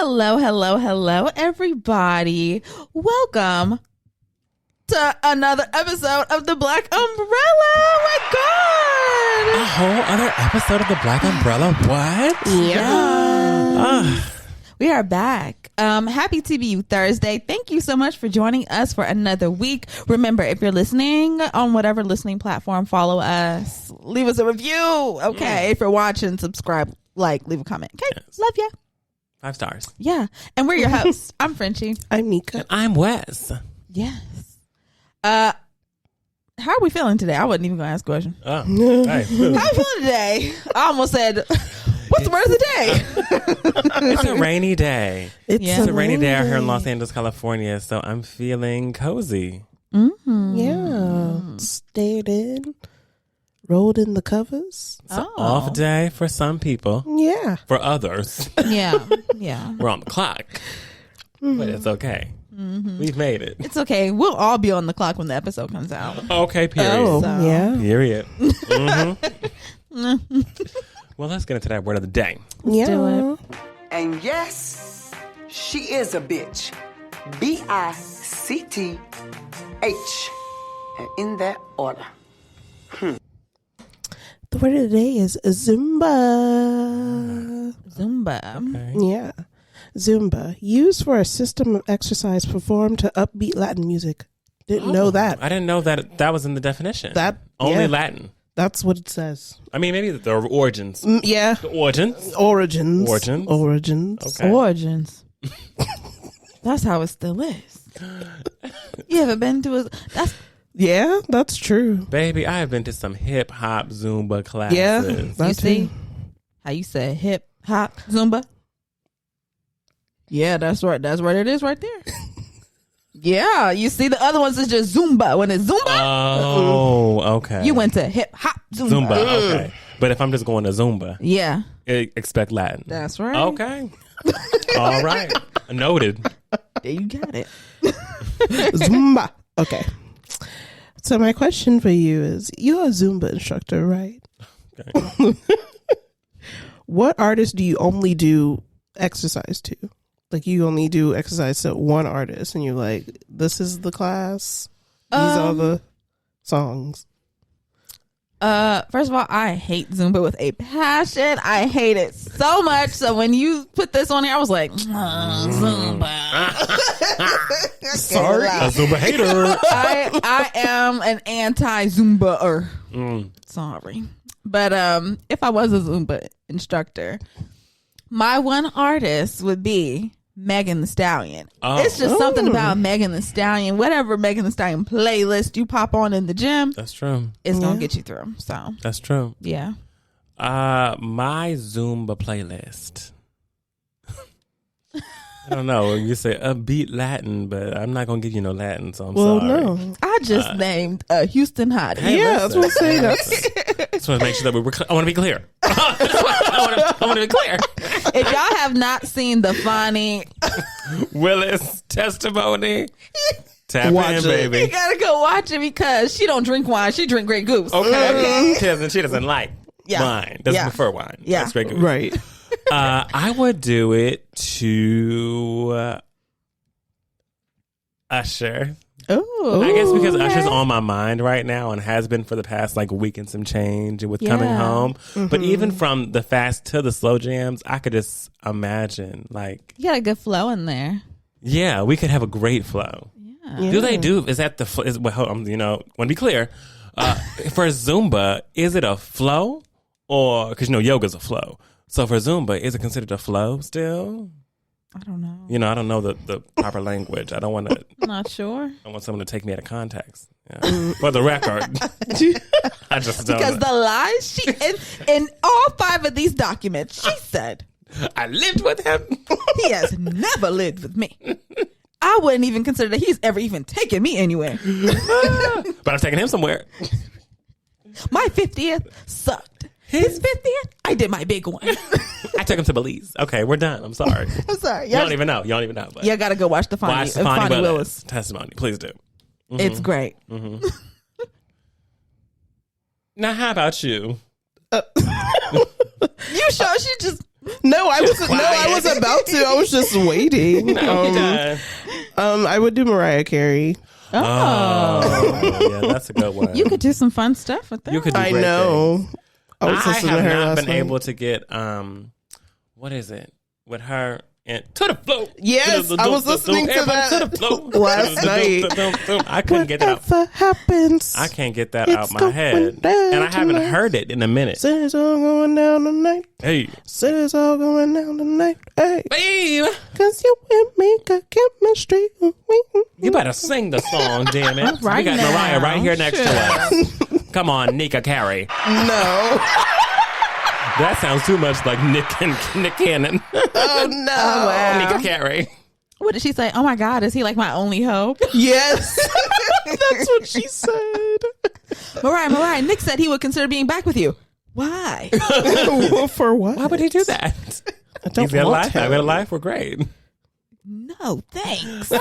Hello, everybody. Welcome to another episode of the Black Umbrella. Oh my God. A whole other episode of the Black Umbrella? What? Yeah. We are back. Happy TBU Thursday. Thank you so much for joining us for another week. Remember, if you're listening on whatever listening platform, follow us. Leave us a review. Okay. If you're watching, subscribe, like, leave a comment. Okay. Yes. Love ya. 5 stars. Yeah. And we're your hosts. I'm Frenchie. I'm Mika. And I'm Wes. Yes. How are we feeling today? I wasn't even going to ask a question. Oh, hey. How are you feeling today? I almost said, what's the word of the day? It's a rainy day. It's a rainy day out here in Los Angeles, California, so I'm feeling cozy. Mm-hmm. Yeah. Stayed in. Rolled in the covers. It's an off day for some people. Yeah. For others, Yeah. we're on the clock. But it's okay. We've made it. It's okay. We'll all be on the clock when the episode comes out. Okay, period. Oh, So- yeah. Period. Well, let's get into that word of the day. Yeah. do it. And yes, she is a bitch. BICTH. And in that order. The word of the day is Zumba. Zumba. Okay. Yeah. Zumba. Used for a system of exercise performed to upbeat Latin music. Didn't know that. I didn't know that was in the definition. Only Yeah. Latin. That's what it says. I mean, maybe the origins. Yeah. The origins. Origins. Okay. Origins. That's how it still is. You ever been to a... Yeah, that's true. Baby, I have been to some hip hop Zumba classes. Yeah. You That see too. how you said hip hop Zumba? Yeah, that's right. That's what it is right there. Yeah, you see the other ones is just Zumba. When it's Zumba, Oh, okay. you went to hip hop Zumba. Zumba. Okay. But if I'm just going to Zumba, Yeah, expect Latin. that's right. Okay. All right. Noted. There you got it. Zumba. Okay. So my question for you is, you're a Zumba instructor, right? Okay. What artist do you only do exercise to? Like, you only do exercise to one artist and you're like, this is the class, these are the songs. First of all, I hate Zumba with a passion. I hate it so much. So when you put this on here, I was like, Zumba. Sorry. A Zumba hater. I am an anti-Zumba-er. Sorry. But if I was a Zumba instructor, my one artist would be Megan Thee Stallion. Oh. It's just something about Megan Thee Stallion. Whatever Megan Thee Stallion playlist you pop on in the gym, That's true. it's going to get you through. So, That's true. yeah. My Zumba playlist. I don't know. You say upbeat Latin, but I'm not gonna give you no Latin, so I'm sorry. No. I just named Houston Hottie. Hey, Yeah, that's what I'm saying. Just want to make sure that I want to be clear. I want to be clear. If y'all have not seen the funny, Willis testimony. Tap Watch in, it. you baby. gotta go watch it because she don't drink wine. She drink Grey Goose. Okay. She doesn't like Yeah. wine. Doesn't Yeah. prefer wine. Yeah. That's great. Right. I would do it to Usher. Oh, I guess because Usher's on my mind right now and has been for the past week and some change with coming Yeah. home. But even from the fast to the slow jams, I could just imagine you got a good flow in there. yeah, we could have a great flow. Yeah. Do they do? Is that the? Want to be clear. For Zumba, is it a flow or because yoga's a flow? So for Zumba, is it considered a flow still? I don't know. I don't know the proper language. I don't want to. I'm not sure. I want someone to take me out of context. Yeah. For the record, I just don't. Because know. the lies she in all 5 of these documents, she said I lived with him. he has never lived with me. I wouldn't even consider that he's ever even taken me anywhere. But I'm taking him somewhere. My 50th sucked. His 50th, I did my big one. I took him to Belize. Okay, we're done. I'm sorry. I'm sorry. You don't even know. But You gotta go watch the watch Fonnie Fonnie Willis. testimony. Please do. It's great. Now, how about you? You sure she just No, No, I wasn't. No, I was about to. I was just waiting. I would do Mariah Carey. Yeah, that's a good one. You could do some fun stuff with that. You could do I great know. things. I was listening to her have not last been night. able to get what is it with her and to the flow. Yes, I was listening to that to the flow last night. I couldn't get that out. Whatever happens, I can't get that it's out my going head, down and I haven't tonight. heard it in a minute. Said it's all going down tonight. Hey, Said it's all going down tonight. Hey, babe, cause you and me got chemistry. you better sing the song, damn it! Right We got now. Mariah right here next to Sure. us. Come on, Nika Carey. No. That sounds too much like Nick Cannon. Oh no. Nika Carey. What did she say? Oh my God, is he like my only hope? Yes. That's what she said. Mariah, Nick said he would consider being back with you. Why? For what? Why would he do that? I don't He's got a want life. him. I've got a life. We're great. No, thanks. But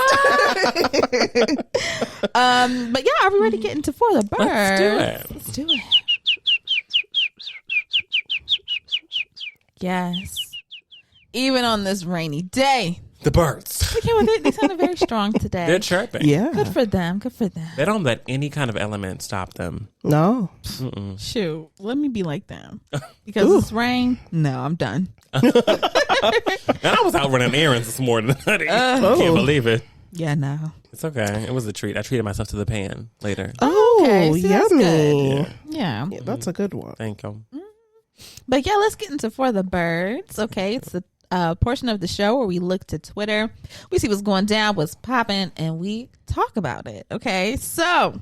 yeah, are we ready to get into For the Birds? Let's do it. Let's do it. Yes. Even on this rainy day. The birds. Okay, well, they sounded very strong today. They're chirping. Yeah. Good for them. Good for them. They don't let any kind of element stop them. No. Shoot, let me be like them. Because it's rain. No, I'm done. And I was out running errands this morning. I can't believe it. Yeah, no. It's okay. It was a treat. I treated myself to the pan later. Oh, Okay, see, that's yummy. Yeah. Yeah, that's a good one. Thank you. But yeah, let's get into For the Birds. Okay, it's the portion of the show where we look to Twitter, we see what's going down, what's popping, and we talk about it. Okay, so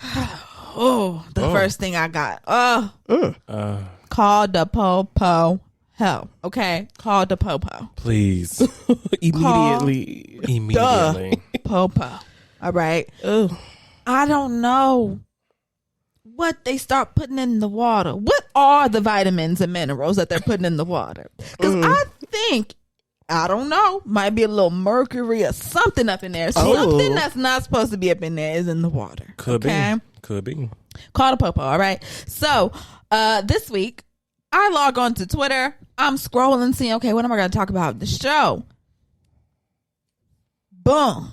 the first thing I got, call the po-po hell. Okay, call the po-po. Please. Immediately. Immediately. Po-po. All right. Ugh. I don't know what they start putting in the water. What are the vitamins and minerals that they're putting in the water? Because I think, I don't know, might be a little mercury or something up in there. Something that's not supposed to be up in there is in the water. Could be. Could be. Call the popo, all right? So, this week, I log on to Twitter. I'm scrolling, seeing, okay, what am I going to talk about? The show. Boom.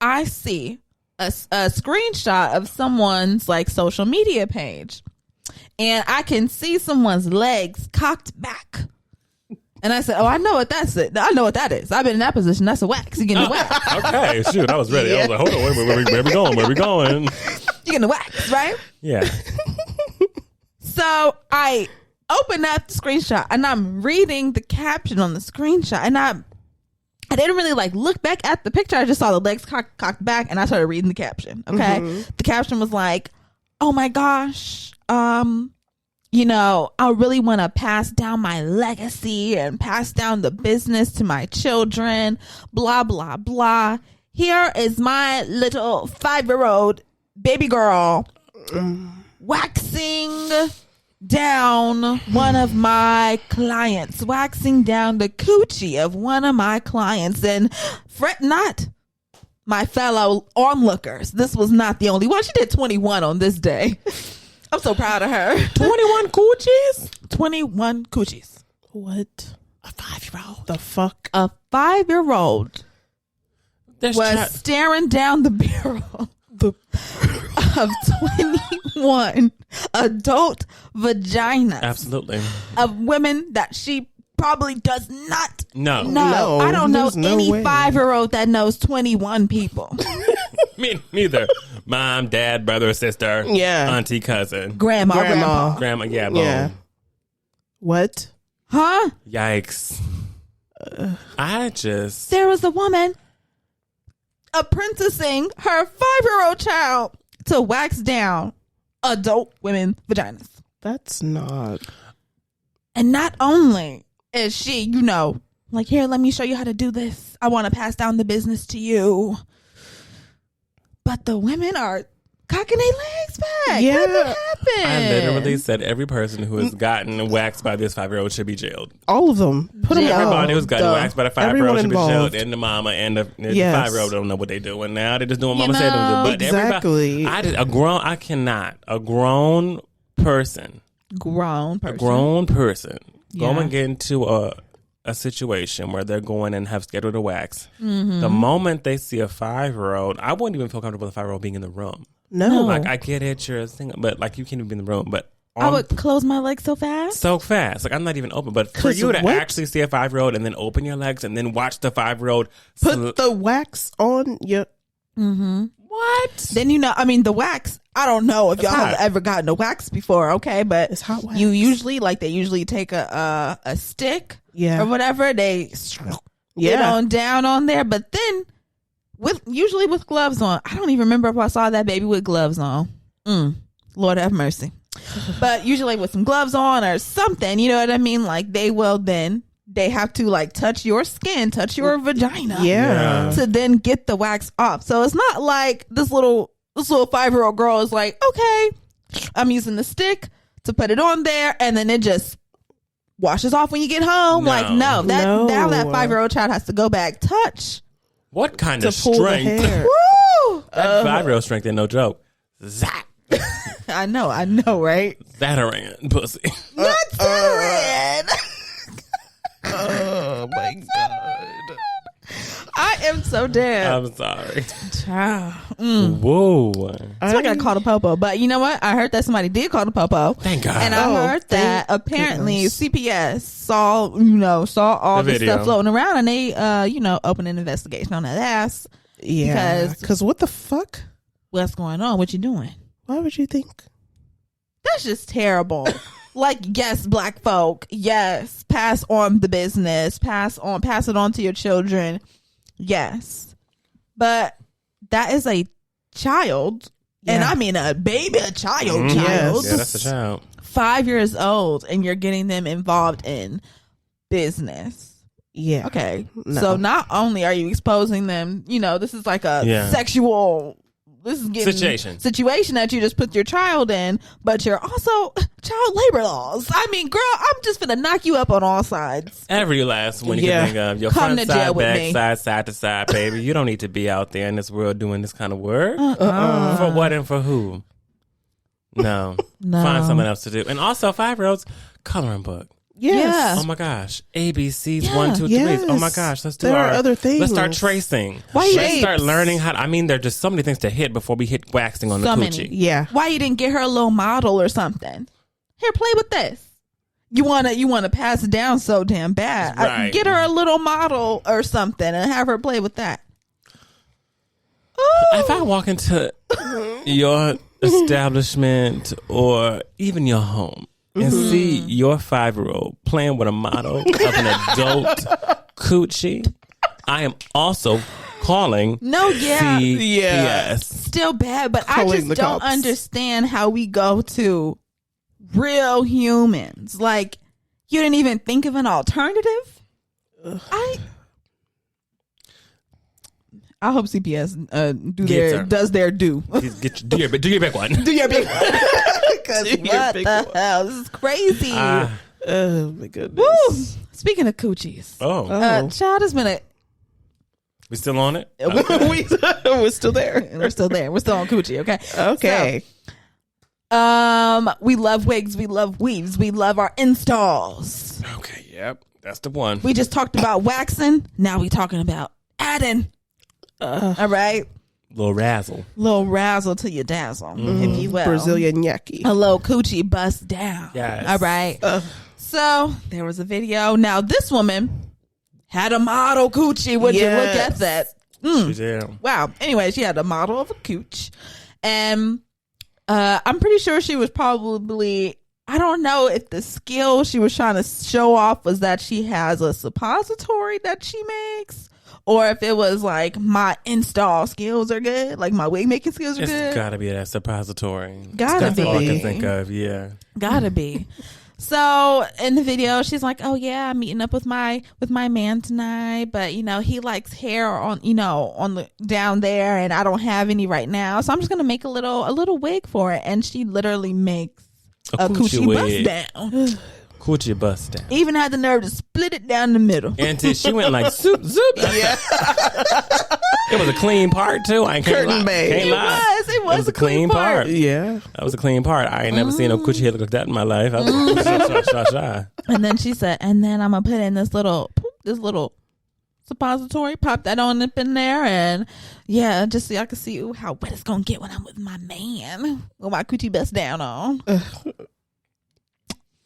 I see a screenshot of someone's like social media page, and I can see someone's legs cocked back. And I said, "Oh, I know what that's it. I know what that is. I've been in that position. That's a wax. You getting a wax. Okay, shoot, I was ready. I was like, hold on, where we going? Where we going? You getting a wax, right?" Yeah. So I open up the screenshot and I'm reading the caption on the screenshot, and I didn't really like look back at the picture. I just saw the legs cocked back, and I started reading the caption. Okay. The caption was like, "Oh my gosh, you know, I really want to pass down my legacy and pass down the business to my children, blah, blah, blah. Here is my little 5-year-old baby girl waxing down one of my clients, waxing down the coochie of one of my clients. And fret not, my fellow onlookers, this was not the only one. She did 21 on this day. I'm so proud of her. 21 coochies? 21 coochies. What? A 5-year-old. The fuck? A 5-year-old That's was staring down the barrel of 21 adult vaginas. Absolutely. Of women that she probably does not No. know. I don't know there's no any way. 5-year-old that knows 21 people. Me neither. Mom, dad, brother, sister, Yeah. auntie, cousin, Grandma. grandma. Yeah, boom. Yeah. What? Huh? Yikes. I just. There was a woman apprenticing her 5-year-old child to wax down adult women vaginas. That's not. And not only is she, you know, like, here, let me show you how to do this. I want to pass down the business to you. But the women are cocking their legs back. Yeah. What happened? I literally said every person who has gotten waxed by this 5-year-old should be jailed. All of them. Put them Everybody who's gotten waxed by the 5-year-old should be jailed, involved. and the mama and the Yes. 5-year-old don't know what they're doing now. They're just doing what You mama said them to do. But Exactly. everybody, a grown person grown person. A grown person Yeah. go and get into a situation where they're going and have scheduled a wax. Mm-hmm. The moment they see a 5-year-old, I wouldn't even feel comfortable with a 5-year-old being in the room. No. Like, I get it, you're a single, but like, you can't even be in the room. But I would close my legs so fast. so fast. Like, I'm not even open. But for you to actually see a 5-year-old and then open your legs and then watch the 5-year-old Put the wax on your... Mm-hmm. What? Then, the wax, I don't know if It's y'all have hot. ever gotten a wax before, okay? But It's hot wax. you usually, they usually take a stick Yeah. or whatever. They get on down on there. But then, usually with gloves on, I don't even remember if I saw that baby with gloves on. Lord have mercy. But usually with some gloves on or something, you know what I mean? Like, they have to touch your skin, touch your vagina, Yeah. to then get the wax off. So it's not like this little 5-year-old girl is like, okay, I'm using the stick to put it on there, and then it just washes off when you get home. No. Now that 5-year-old child has to go back, touch, What kind To of pull the strength? hair. woo! That 5-year-old strength ain't no joke. Zap. I know, right? Zatarran pussy. Not Tierra. Oh, my God. I am so dead. I'm sorry. Child. Whoa. So I got called a popo, but you know what? I heard that somebody did call the popo. Thank God. And I heard that apparently CPS saw all The this video. stuff floating around, and they opened an investigation on that ass. Yeah. Because- Because what the fuck? What's going on? What you doing? Why would you think? That's just terrible. Yes, black folk. Yes, pass on the business. Pass it on to your children. Yes, but that is a child, and I mean a baby, a child. Yes. Yeah, that's a child. 5 years old, and you're getting them involved in business. Yeah. Okay, No. so not only are you exposing them, this is like a Yeah. sexual. This is getting Situation that you just put your child in, but you're also child labor laws. I mean, girl, I'm just gonna knock you up on all sides. Every last one you Yeah. can think of. Your Come front to jail side, with back me. side to side, baby. You don't need to be out there in this world doing this kind of work. For what and for who? No. No. Find something else to do. And also, 5-year-olds, coloring book. Yes. Oh my gosh. ABCs, Yeah. 1, 2, 3. Yes. Oh my gosh. Let's do There are other things. Let's start tracing. Why you- Let's start Shapes. learning how. There are just so many things to hit before we hit waxing on the So coochie. many. Yeah. Why you didn't get her a little model or something? Here, play with this. You wanna pass it down so damn bad. Right. Get her a little model or something and have her play with that. If I walk into your establishment or even your home and see your 5-year-old playing with a model of an adult coochie, I am also calling CPS. Still bad, but I Calling just the don't cops. understand how we go to real humans. Like, you didn't even think of an alternative? I hope CPS does their due. Do your big one. Do your big one. Because Do your what big the one. hell? This is crazy. Oh, my goodness. Woo! Speaking of coochies, child has been a. We still on it? We're still there. We're still there. We're still on coochie. Okay. Okay. So, we love wigs. We love weaves. We love our installs. Okay, yep. That's the one. We just talked about waxing. Now we talking about adding. All right. Little razzle. Little razzle to your dazzle, if you will. Brazilian yucky. A little coochie bust down. Yes. All right. So there was a video. Now this woman had a model coochie. Would you look at that? Yeah. Wow. Anyway, she had a model of a cooch. And I'm pretty sure she was probably, I don't know if the skill she was trying to show off was that she has a suppository that she makes, or if it was like my install skills are good, like my wig making skills are It's good. gotta be that suppository. Gotta That's all I be. can think of, yeah. Gotta be. So in the video, she's like, "Oh yeah, I'm meeting up with my man tonight, but he likes hair on the down there, and I don't have any right now, so I'm just gonna make a little wig for it." And she literally makes a coochie wig. bust down. Coochie Bussdown. Even had the nerve to split it down the middle. And she went like zoop zoop. Yeah. It was a clean part too. I can't Curtain lie. bang. Can't lie. It was a clean part. Yeah. That was a clean part. I ain't never seen no coochie head look like that in my life. I was shy. And then she said, and then I'm gonna put in this little suppository, pop that on up in there, and yeah, just so y'all can see how wet it's gonna get when I'm with my man with my Coochie Bussdown on.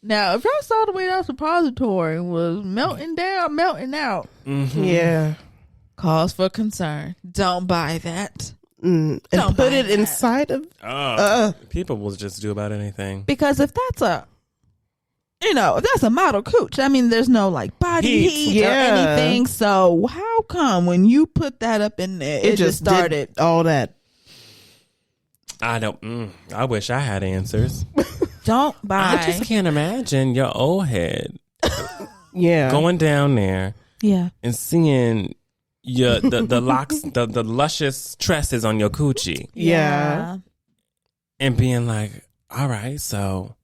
Now, if y'all saw the way that suppository was melting down, melting out, Yeah. cause for concern. Don't buy that. And Don't put buy it that. inside of. People will just do about anything. Because if that's a model cooch, I mean, there's no like body heat or Yeah. anything. So how come when you put that up in there, it just started? did all that. I don't. I wish I had answers. Don't buy. I just can't imagine your old head Yeah. going down there Yeah. and seeing the locks, the luscious tresses on your coochie, Yeah. and being like, "All right, so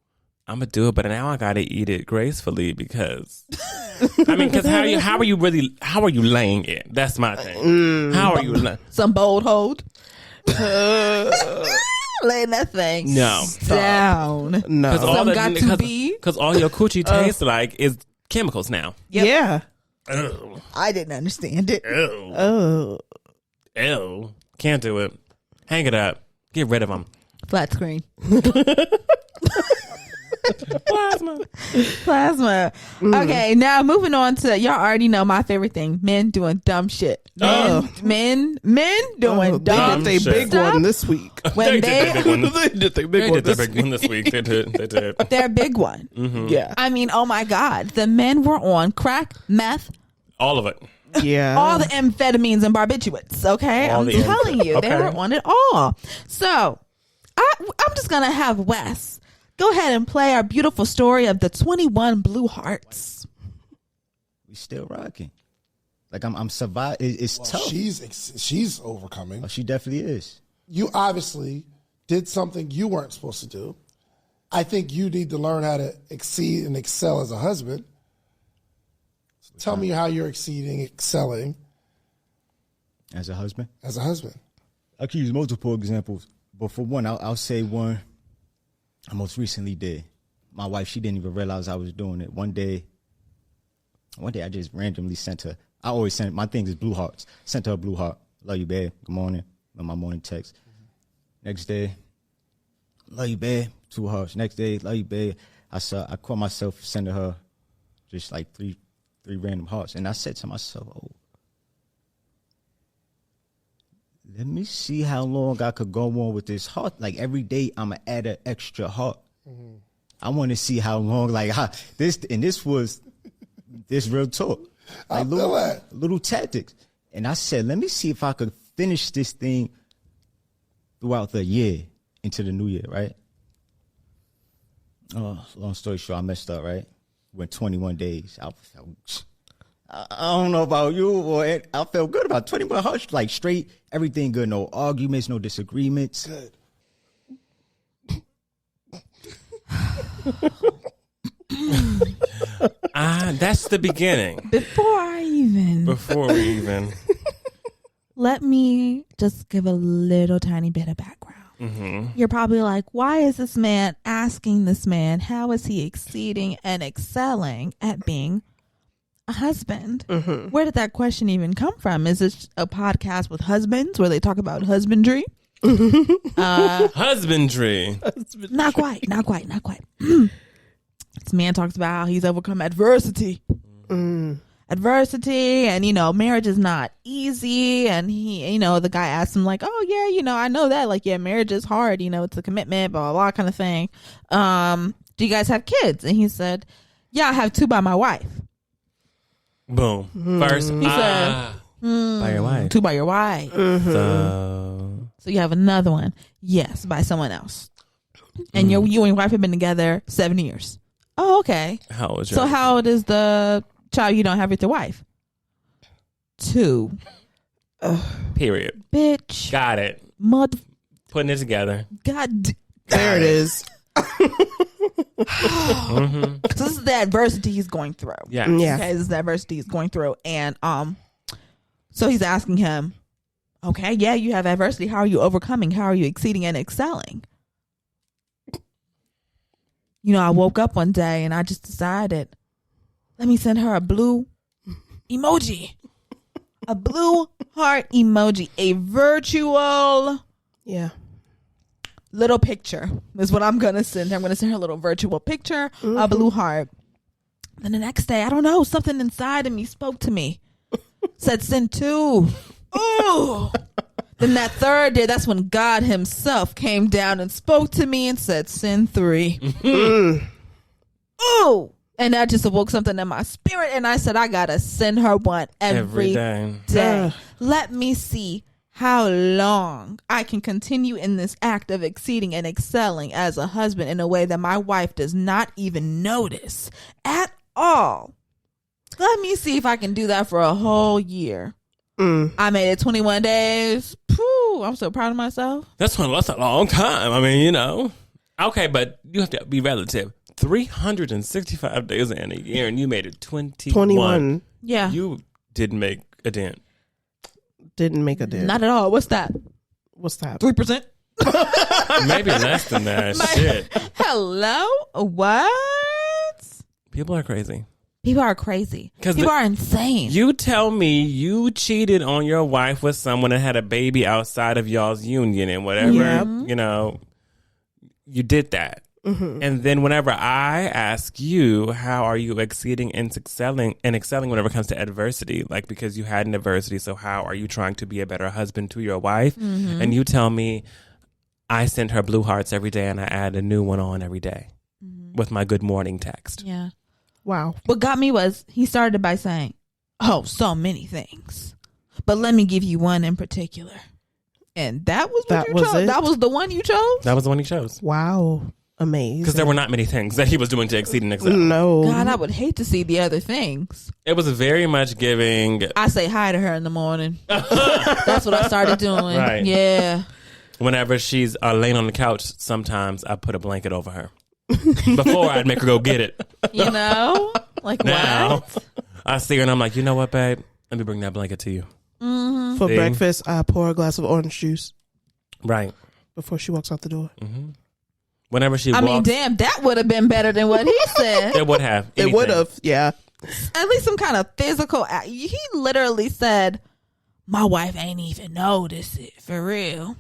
I'm gonna do it, but now I gotta eat it gracefully because I mean, because how are you laying it? That's my thing. How are you? Some bold hold. Laying that thing No. down. No. Some got to be. Because all your coochie tastes like is chemicals now. Yep. Yeah. Ew. I didn't understand it. Ew. Oh. Ew. Can't do it. Hang it up. Get rid of them. Flat screen. Plasma. Okay, now moving on to, y'all already know my favorite thing: men doing dumb shit. Men doing They dumb did their shit. big one this week. When They did their big one. They did their They big one did their this big one this week. They did. their big one. Yeah. I mean, oh my God, the men were on crack, meth, All of it. Yeah. all the amphetamines and barbiturates. Okay, All I'm the telling you, they okay. were on it all. So I'm just gonna have Wes go ahead and play our beautiful story of the 21 blue hearts. We still rocking. Like I'm surviving. It's tough. She's overcoming. Oh, she definitely is. You obviously did something you weren't supposed to do. I think you need to learn how to exceed and excel as a husband. Tell me how you're excelling As a husband, as a husband. I could use multiple examples, but for one, I'll say one I most recently did. My wife, she didn't even realize I was doing it. One day I just randomly sent her. I always send, my thing is blue hearts. Sent her a blue heart. Love you, babe. Good morning. On my morning text. Next day, love you, babe. 2 hearts. Next day, love you, babe. I caught myself sending her just like three random hearts. And I said to myself, oh, let me see how long I could go on with this heart. Like every day, I'm going to add an extra heart. Mm-hmm. I want to see how long, like this was real talk. Like little tactics. And I said, let me see if I could finish this thing throughout the year into the new year, right? Oh, long story short, I messed up, right? Went 21 days. I don't know about you, or I felt good about 21 hearts, like straight, everything good, no arguments, no disagreements. Good. That's the beginning. Before we even, let me just give a little tiny bit of background. Mm-hmm. You're probably like, why is this man asking this man? How is he exceeding and excelling at being a husband? Mm-hmm. Where did that question even come from? Is this a podcast with husbands where they talk about husbandry? Husbandry. Not quite. This man talks about how he's overcome adversity. Adversity, and marriage is not easy. And he, the guy asked him like, oh yeah, I know that, like, yeah, marriage is hard, it's a commitment, blah, blah, blah, kind of thing. Do you guys have kids? And he said, yeah, I have 2 by my wife. Boom. First, He said, by your wife. 2 by your wife. So you have another one. Yes, by someone else. And you and your wife have been together 7 years. Oh, okay. How old is So how old is the child you don't have with your wife? 2. Period. Bitch. Got it. Mother. Putting it together. God. There it is. Mm-hmm. So this is the adversity he's going through. Yeah. Yeah. Okay, this is the adversity he's going through. And so he's asking him, Okay, yeah, you have adversity. How are you overcoming? How are you exceeding and excelling? You know, I woke up one day and I just decided, let me send her a blue emoji. A blue heart emoji. A virtual little picture is what I'm going to send her. I'm going to send her a little virtual picture, a blue heart. Then the next day, I don't know, something inside of me spoke to me. Said, send 2. Ooh. Then that third day, that's when God himself came down and spoke to me and said, send 3. Ooh. And that just awoke something in my spirit. And I said, I got to send her one every day. Let me see how long I can continue in this act of exceeding and excelling as a husband in a way that my wife does not even notice at all. Let me see if I can do that for a whole year. I made it 21 days. Phew, I'm so proud of myself. That's a long time. I mean, you know. Okay, but you have to be relative. 365 days in a year, and you made it 21. Yeah. You didn't make a dent. Didn't make a dent. Not at all. What's that? 3%? Maybe less than that. Shit. Hello? What? People are crazy. People are crazy. People are insane. You tell me you cheated on your wife with someone that had a baby outside of y'all's union and whatever, you know, you did that. And then whenever I ask you, how are you exceeding and excelling whenever it comes to adversity, like because you had an adversity, so how are you trying to be a better husband to your wife? And you tell me I send her blue hearts every day and I add a new one on every day with my good morning text. Yeah. Wow. What got me was he started by saying, oh, so many things. But let me give you one in particular. And that was what you chose. That was the one you chose? That was the one he chose. Wow. Amazing. Because there were not many things that he was doing to exceed and excel. No. God, I would hate to see the other things. It was very much giving. I say hi to her in the morning. That's what I started doing. Right. Yeah. Whenever she's laying on the couch, sometimes I put a blanket over her. Before I'd make her go get it. You know? Like now, what? I see her and I'm like, you know what, babe? Let me bring that blanket to you. For breakfast, I pour a glass of orange juice. Right. Before she walks out the door. Whenever she walks. I mean, damn, that would have been better than what he said. It would have. It would have, yeah. At least some kind of physical act. He literally said, my wife ain't even noticed it, for real.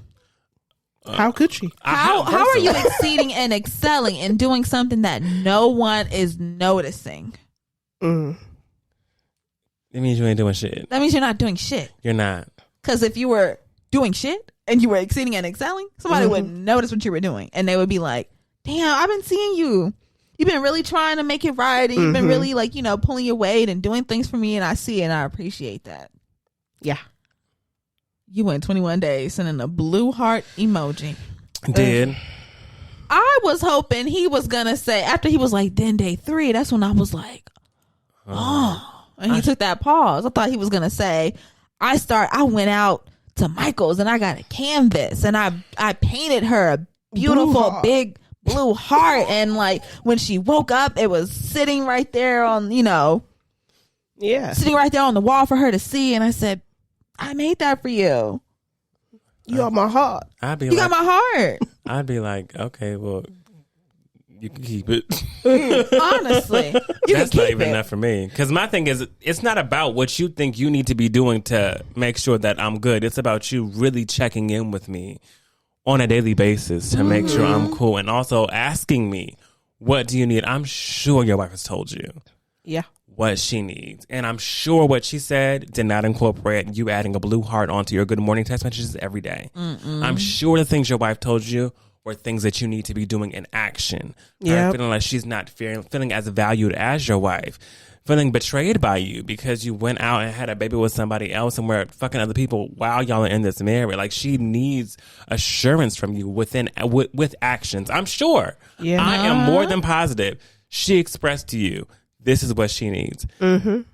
How could she? How are you exceeding and excelling and doing something that no one is noticing? It means you ain't doing shit. That means you're not doing shit. You're not. Because if you were doing shit and you were exceeding and excelling, somebody would notice what you were doing. And they would be like, damn, I've been seeing you. You've been really trying to make it right. And you've been really like, you know, pulling your weight and doing things for me. And I see it and I appreciate that. Yeah. You went 21 days sending a blue heart emoji. Did. I was hoping he was going to say, after he was like, then day 3, that's when I was like, oh. And he took that pause. I thought he was going to say, I went out to Michael's and I got a canvas and I painted her a beautiful big blue heart. And like when she woke up, it was sitting right there on, you know, sitting right there on the wall for her to see. And I said, I made that for you. You got my heart. You got my heart. I'd be like, okay, well, you can keep it. Honestly, that's not even enough for me. Because my thing is, it's not about what you think you need to be doing to make sure that I'm good. It's about you really checking in with me on a daily basis to make sure I'm cool, and also asking me, what do you need? I'm sure your wife has told you. Yeah. What she needs. And I'm sure what she said did not incorporate you adding a blue heart onto your good morning text messages every day. I'm sure the things your wife told you were things that you need to be doing in action. Yeah. Feeling like she's not feeling as valued as your wife. Feeling betrayed by you because you went out and had a baby with somebody else and were fucking other people while y'all are in this marriage. Like, she needs assurance from you with actions. I'm sure. Yeah. I am more than positive she expressed to you, this is what she needs.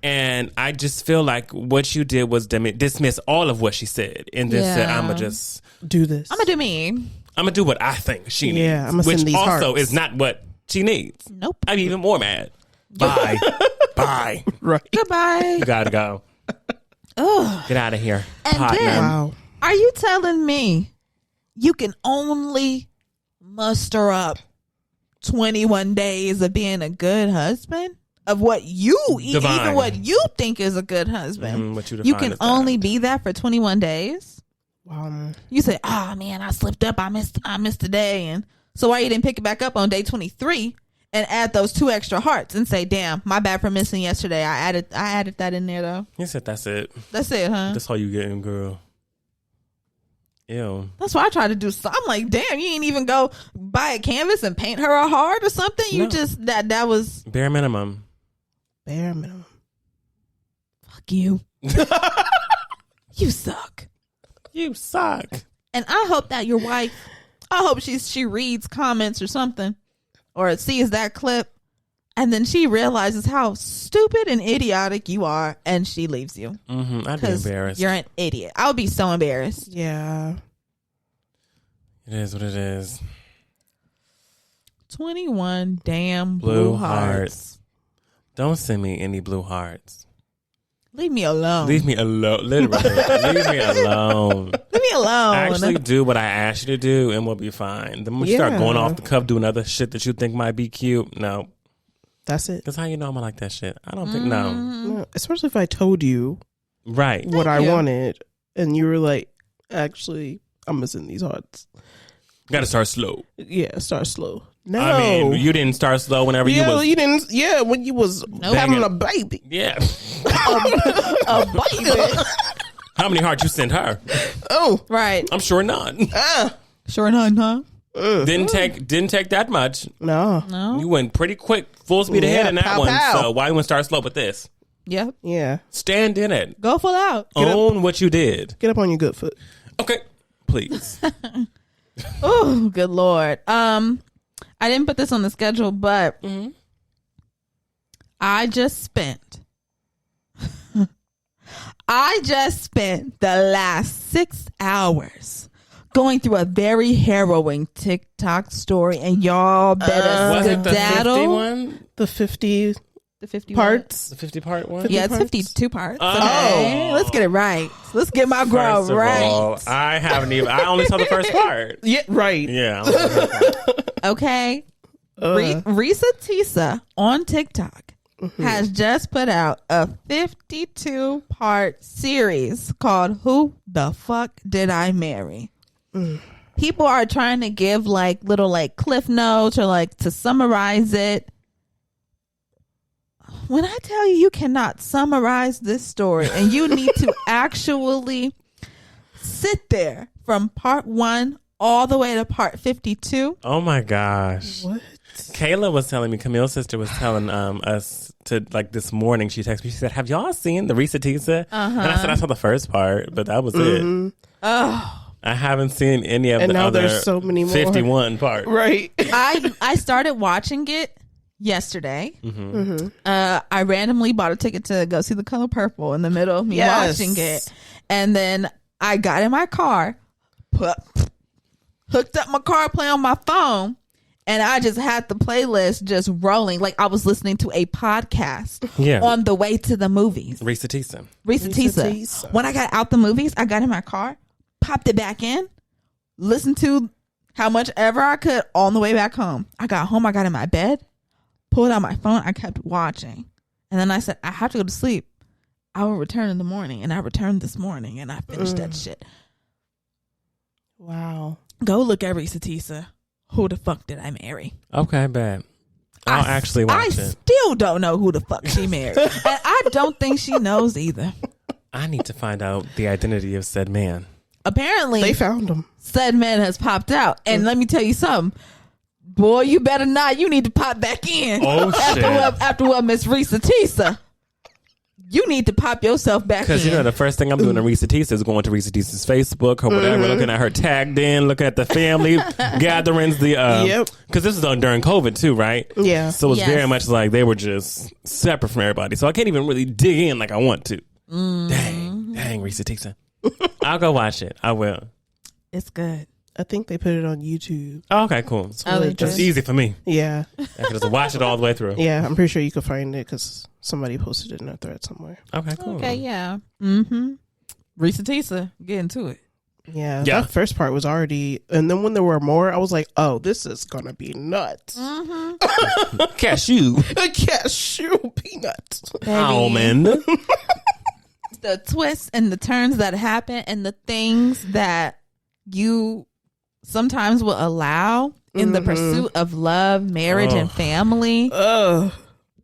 And I just feel like what you did was dismiss all of what she said and then said, I'm going to just do this. I'm going to do me. I'm going to do what I think she needs. Yeah, I'm going to send these also hearts. is not what she needs. Nope. I'm even more mad. Bye. Bye. Right. Goodbye. You got to go. Ugh. Get out of here. And partner. then, Wow. Are you telling me you can only muster up 21 days of being a good husband? Of what you, Divine. even what you think is a good husband. What you You define can as only that. be that for 21 days? You say, oh man, I slipped up. I missed a day. And so why you didn't pick it back up on day 23 and add those 2 extra hearts and say, damn, my bad for missing yesterday. I added that in there though. You said that's it. That's it, huh? That's all you getting, girl. Ew. That's why I try to do. So I'm like, damn, you ain't even go buy a canvas and paint her a heart or something. You No. just that was Bare minimum. Bare minimum. fuck you. You suck. You suck. And I hope that your wife, I hope she reads comments or something, or sees that clip, and then she realizes how stupid and idiotic you are, and she leaves you. I'd be embarrassed. You're an idiot. I would be so embarrassed. Yeah. It is what it is. 21 damn Blue blue hearts. hearts. Don't send me any blue hearts. Leave me alone. Leave me alone. Literally. Leave me alone. Leave me alone. Actually do what I asked you to do and we'll be fine. The moment you start Yeah. going off the cuff doing other shit that you think might be cute, no. That's it. That's how you know I'm gonna like that shit. I don't think, no. No, especially if I told you Right. what I you. wanted and you were like, actually, I'm missing these hearts. Gotta start slow. Yeah, start slow. No. I mean, you didn't start slow whenever you was. you didn't. Yeah, when you was having Banging. a baby. Yeah. a baby. How many hearts you sent her? Oh, Right. I'm sure none. Sure enough, huh? Didn't take that much. no. No. You went pretty quick, full speed ahead Yeah, in that pow, one. pow. So why you want to start slow with this? Yep. Yeah. Stand in it. Go full out. Own what you did. Get up on your good foot. Okay, please. Oh, good Lord. I didn't put this on the schedule, but I just spent the last 6 hours going through a very harrowing TikTok story, and y'all better Was it the 50 skedaddle. one? The 50 The 50 parts. The 50 part one? Yeah, it's parts? 52 parts. Oh. Okay, let's get it right. Let's get my girl First of right. all, I haven't even. I only saw the first part. Yeah, right. Yeah. I only saw the first part. Okay. ReesaTeesa on TikTok has just put out a 52-part series called Who the Fuck Did I Marry? People are trying to give like little like cliff notes or like to summarize it. When I tell you cannot summarize this story and you need to actually sit there from part 1 all the way to part 52. Oh my gosh. What? Kayla was telling me, Camille's sister was telling us to, like, this morning, she texted me, she said, have y'all seen the ReesaTeesa? And I said, I saw the first part, but that was it. Oh. I haven't seen any of And the now other there's so many more. 51 parts. Right. I started watching it yesterday. I randomly bought a ticket to go see The Color Purple in the middle of me Yes. watching it. And then I got in my car, hooked up my car, play on my phone, and I just had the playlist just rolling like I was listening to a podcast Yeah. on the way to the movies. ReesaTeesa. ReesaTeesa. ReesaTeesa. When I got out the movies, I got in my car, popped it back in, listened to how much ever I could on the way back home. I got home, I got in my bed, pulled out my phone, I kept watching. And then I said, I have to go to sleep. I will return in the morning. And I returned this morning and I finished that shit. Wow. Go look at ReesaTeesa. Who the fuck did I marry? Okay, bad. I'll actually watch I it. still don't know who the fuck she married. And I don't think she knows either. I need to find out the identity of said man. Apparently, They found him. said man has popped out. And let me tell you something. Boy, you better not. You need to pop back in. Oh, shit. After what Miss ReesaTeesa. You need to pop yourself back in. Because, you know, the first thing I'm doing to ReesaTeesa is going to ReesaTeesa's Facebook or whatever, looking at her tagged in, looking at the family gatherings. Yep. Because this is on during COVID too, right? Yeah. So it's Yes. very much like they were just separate from everybody. So I can't even really dig in like I want to. Dang, ReesaTeesa. I'll go watch it. I will. It's good. I think they put it on YouTube. Oh, okay, cool. Oh, they Just did? easy for me. Yeah. I can just watch it all the way through. Yeah, I'm pretty sure you could find it because somebody posted it in a thread somewhere. Okay, cool. Okay, yeah. Mm-hmm. ReesaTeesa, get into it. Yeah, Yeah. that first part was already, and then when there were more, I was like, "Oh, this is gonna be nuts." Cashew. A cashew peanut. Almond. The twists and the turns that happen and the things that you sometimes will allow in the pursuit of love, marriage, and family. Ugh.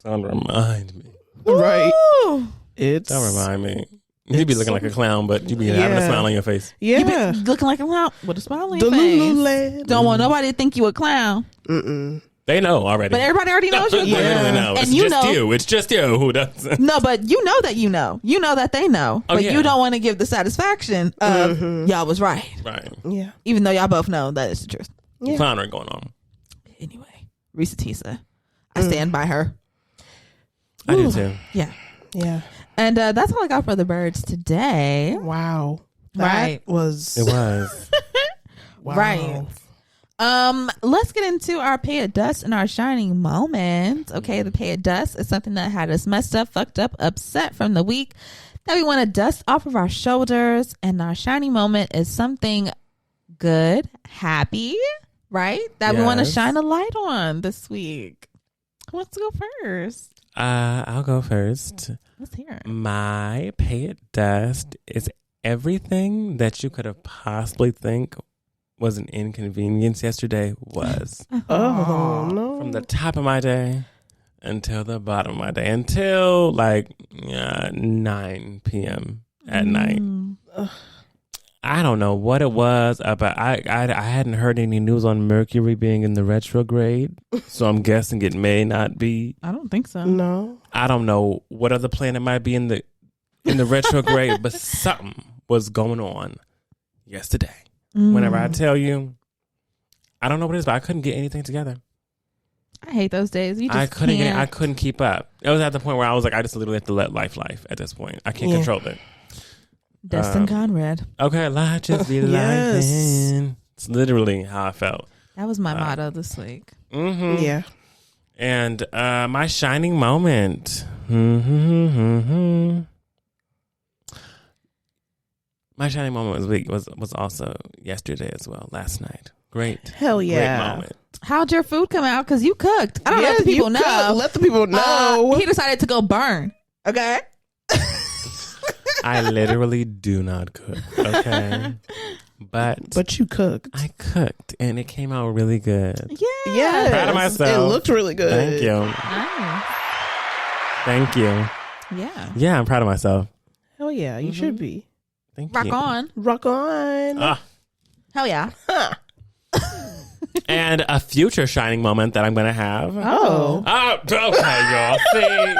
Don't remind me. Right. Ooh. It's Don't remind me. You be looking like a clown, but you be having a Yeah. smile on your face. You yeah. be looking like a clown with a smile on The your face. Lululemon. Don't want nobody to think you a clown, They know already. but everybody already knows you. They literally know. And It's you just know- you. It's just you who doesn't. No, but you know that you know. You know that they know. Oh, But yeah. you don't want to give the satisfaction of y'all was right. Right. Yeah. Even though y'all both know that it's the truth. Yeah. Clownery going on. Anyway, ReesaTeesa. I stand by her. I do too. Yeah. Yeah. And that's all I got for the birds today. Wow. That Right. was It was. wow. Right. Let's get into our pay it dust and our shining moment. Okay, the pay it dust is something that had us messed up, fucked up, upset from the week that we want to dust off of our shoulders. And our shining moment is something good, happy, right? That we want to Yes. shine a light on this week. Who wants to go first? I'll go first. Let's hear it. My pay it dust is everything that you could have possibly think was an inconvenience yesterday was. Oh no. From the top of my day until the bottom of my day. Until like 9 p.m. at night. I don't know what it was, but I hadn't heard any news on Mercury being in the retrograde, so I'm guessing it may not be. I don't think so. No. I don't know what other planet might be in the retrograde, but something was going on yesterday. Whenever I tell you, I don't know what it is, but I couldn't get anything together. I hate those days. You just I can't. couldn't keep up. It was at the point where I was like, I just literally have to let life at this point. I can't control it. Destin Conrad. Okay, life just be Yes. life. It's literally how I felt. That was my motto this week. Mm-hmm. Yeah. And my shining moment. My shining moment was also yesterday as well. Last night. Great. Hell yeah. Great moment. How'd your food come out? Because you cooked. I don't Yeah, let the people you know. could let the people know. He decided to go burn. Okay. I literally do not cook. Okay. But you cooked. I cooked and it came out really good. Yeah. Yes. Proud of myself. It looked really good. Thank you. Nice. Thank you. Yeah. Yeah, I'm proud of myself. Hell yeah, you should be. Thank Rock you. on. Rock on. Hell yeah. And a future shining moment that I'm going to have. Oh. Oh, okay, y'all. See,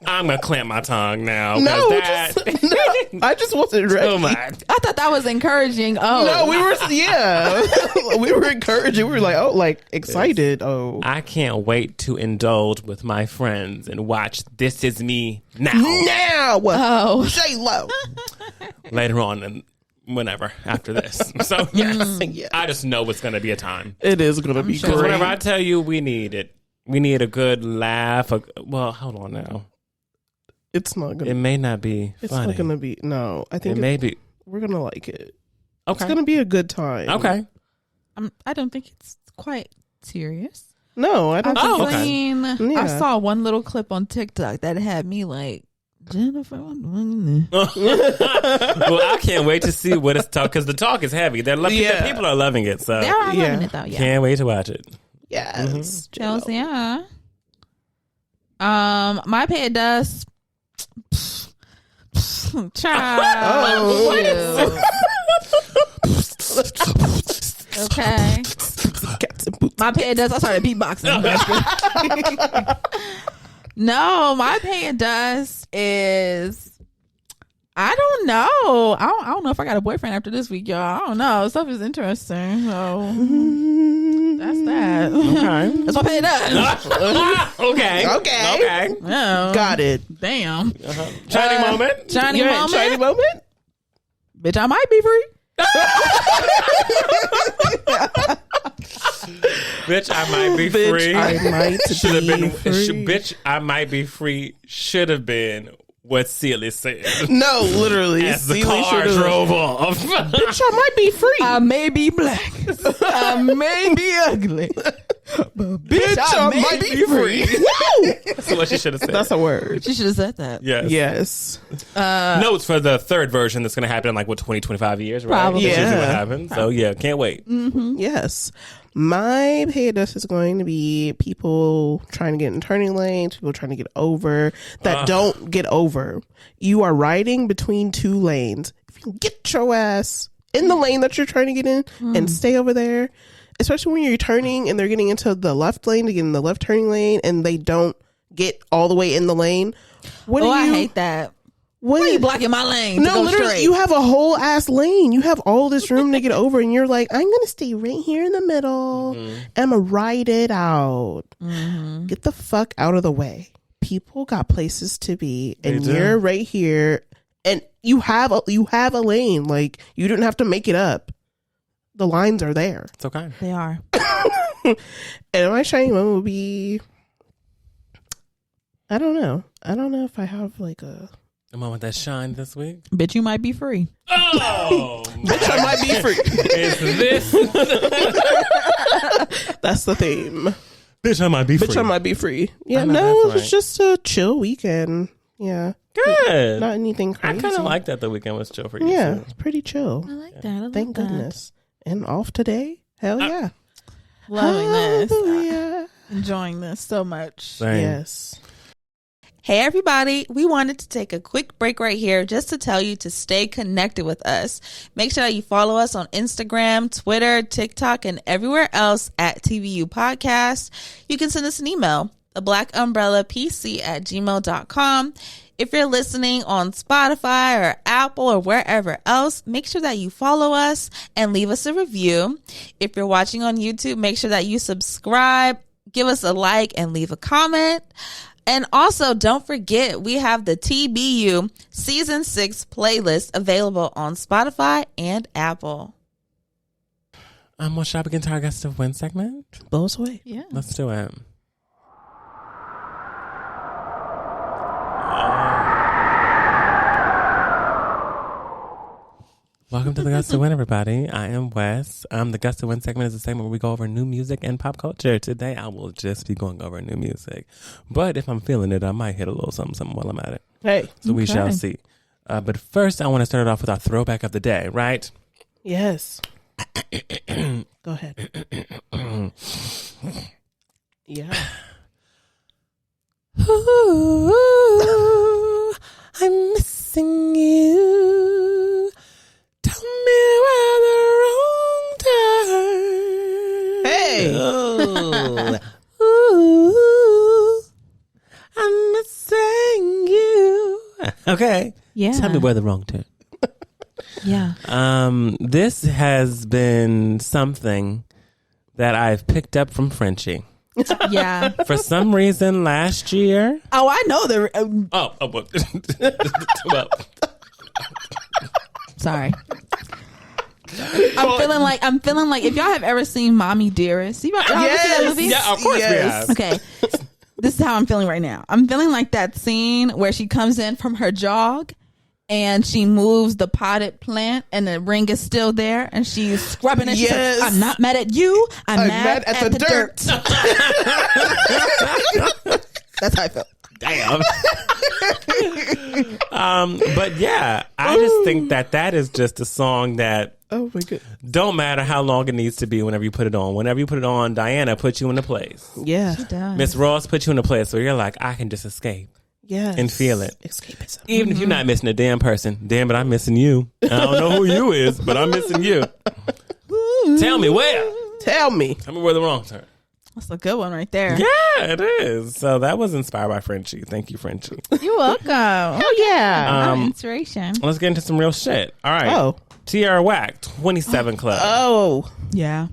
I'm going to clamp my tongue now. 'cause No, that, no, I just wasn't ready. too much. I thought that was encouraging. Oh. No, we were encouraging. We were like, oh, like excited. Oh. I can't wait to indulge with my friends and watch This Is Me Now Now. Oh. J-Lo. later on and whenever after this. So, yes, Yeah. I just know it's going to be a time. It is going to be Because great. whenever I tell you we need it, we need a good laugh. Well, hold on now. It's not going It to may not be It's funny. not going to be. No, I It think may be. we're going to like it. Okay. It's going to be a good time. Okay. I don't think it's quite serious. No, I don't I've think seen, Yeah. I saw one little clip on TikTok that had me like, Jennifer. Well, I can't wait to see what it's talk because the talk is heavy. The people are loving it, so They are Yeah. loving it though. Yeah. can't wait to watch it. Yes. Hells yeah. My pay dust. Child. Okay. Cats and boots. My pay dust. I started beatboxing. No, my pay dust is. I don't know. I don't know if I got a boyfriend after this week, y'all. I don't know. Stuff is interesting. So that's that. Okay. That's my pay dust. Okay. Okay. Oh, Got it. damn. Shining moment. Shining Yeah, moment. shiny moment. Bitch, I might be free. Bitch, I might be Bitch, free. I might Should have be been. free. Bitch, I might be free. Should have been what Celie said. No, literally. As the Celie car should've- drove off. Bitch, I might be free. I may be black. I may be ugly. But bitch, I might be free. That's what she should have said. That's a word. She should have said that. Yes. Yes. Notes for the third version that's going to happen in 20, 25 years, right? Probably. That's usually Yeah. what happens. So, yeah, can't wait. Yes. My payday is going to be people trying to get in turning lanes, people trying to get over that don't get over. You are riding between two lanes. If you get your ass in the lane that you're trying to get in and stay over there, especially when you're turning and they're getting into the left lane to get in the left turning lane and they don't get all the way in the lane. What do you, I hate that. Why Why are you blocking my lane? No, to go literally, straight? you have a whole ass lane. You have all this room to get over, and you're like, I'm going to stay right here in the middle. I'm going to ride it out. Get the fuck out of the way. People got places to be, and They do. you're right here, and you have a lane. Like, you didn't have to make it up. The lines are there. It's okay. They are. And my shining moment would be, I don't know. I don't know if I have like a... The moment that shine this week. Bitch, you might be free. Oh, Bitch, I might be free. is this? That's the theme. Bitch, I might be free. Bitch, I might be free. Yeah, I know no, that's it's just a chill weekend. Yeah. Good. Not anything I crazy. kind of like that the weekend was chill for you. Yeah, too. it's pretty chill. I like that. I love Thank that. goodness. And off today? Hell yeah. Loving this. Hallelujah. Enjoying this so much. Same. Yes. Hey everybody, we wanted to take a quick break right here just to tell you to stay connected with us. Make sure that you follow us on Instagram, Twitter, TikTok, and everywhere else at TVU Podcast. You can send us an email, theblackUmbrellaPC@gmail.com. If you're listening on Spotify or Apple or wherever else, make sure that you follow us and leave us a review. If you're watching on YouTube, make sure that you subscribe, give us a like, and leave a comment. And also, don't forget, we have the TBU Season 6 playlist available on Spotify and Apple. Well, should I begin to our Gust of Wind segment? Blow us away. Yeah. Let's do it. Welcome to the Gust of Wind, everybody. I am Wes. The Gust of Wind segment is a segment where we go over new music and pop culture. Today, I will just be going over new music. But if I'm feeling it, I might hit a little something while I'm at it. Hey. So we Okay. shall see. But first, I want to start it off with our throwback of the day, right? Yes. Go ahead. Yeah. Ooh, I'm missing you. Tell me where the wrong turn. Hey. Ooh, I'm missing you. Okay. Yeah. Tell me where the wrong turn. Yeah. This has been something that I've picked up from Frenchie. Yeah. For some reason, last year. Oh, I know the. Well, Sorry. I'm feeling like if y'all have ever seen Mommy Dearest, y'all ever seen that movie? yeah, of course we have. Okay. This is how I'm feeling right now. I'm feeling like that scene where she comes in from her jog and she moves the potted plant and the ring is still there and she's scrubbing it. She says, Yes. I'm not mad at you. I'm mad at the dirt. That's how I felt. Damn. But yeah, I just think that is just a song that Oh my god. don't matter how long it needs to be whenever you put it on. Whenever you put it on, Diana puts you in a place. Yeah. Miss Ross puts you in a place where you're like, I can just escape Yes. and feel it. Escapism. Even if you're not missing a damn person. Damn it, I'm missing you. I don't know who you is, but I'm missing you. Tell me where. Tell me. Tell me where the wrong turn. That's a good one right there. Yeah, it is. So that was inspired by Frenchie. Thank you, Frenchie. You're welcome. Oh yeah. Inspiration. Let's get into some real shit. All right. Oh. Tierra Whack 27 Club. Oh. Yeah.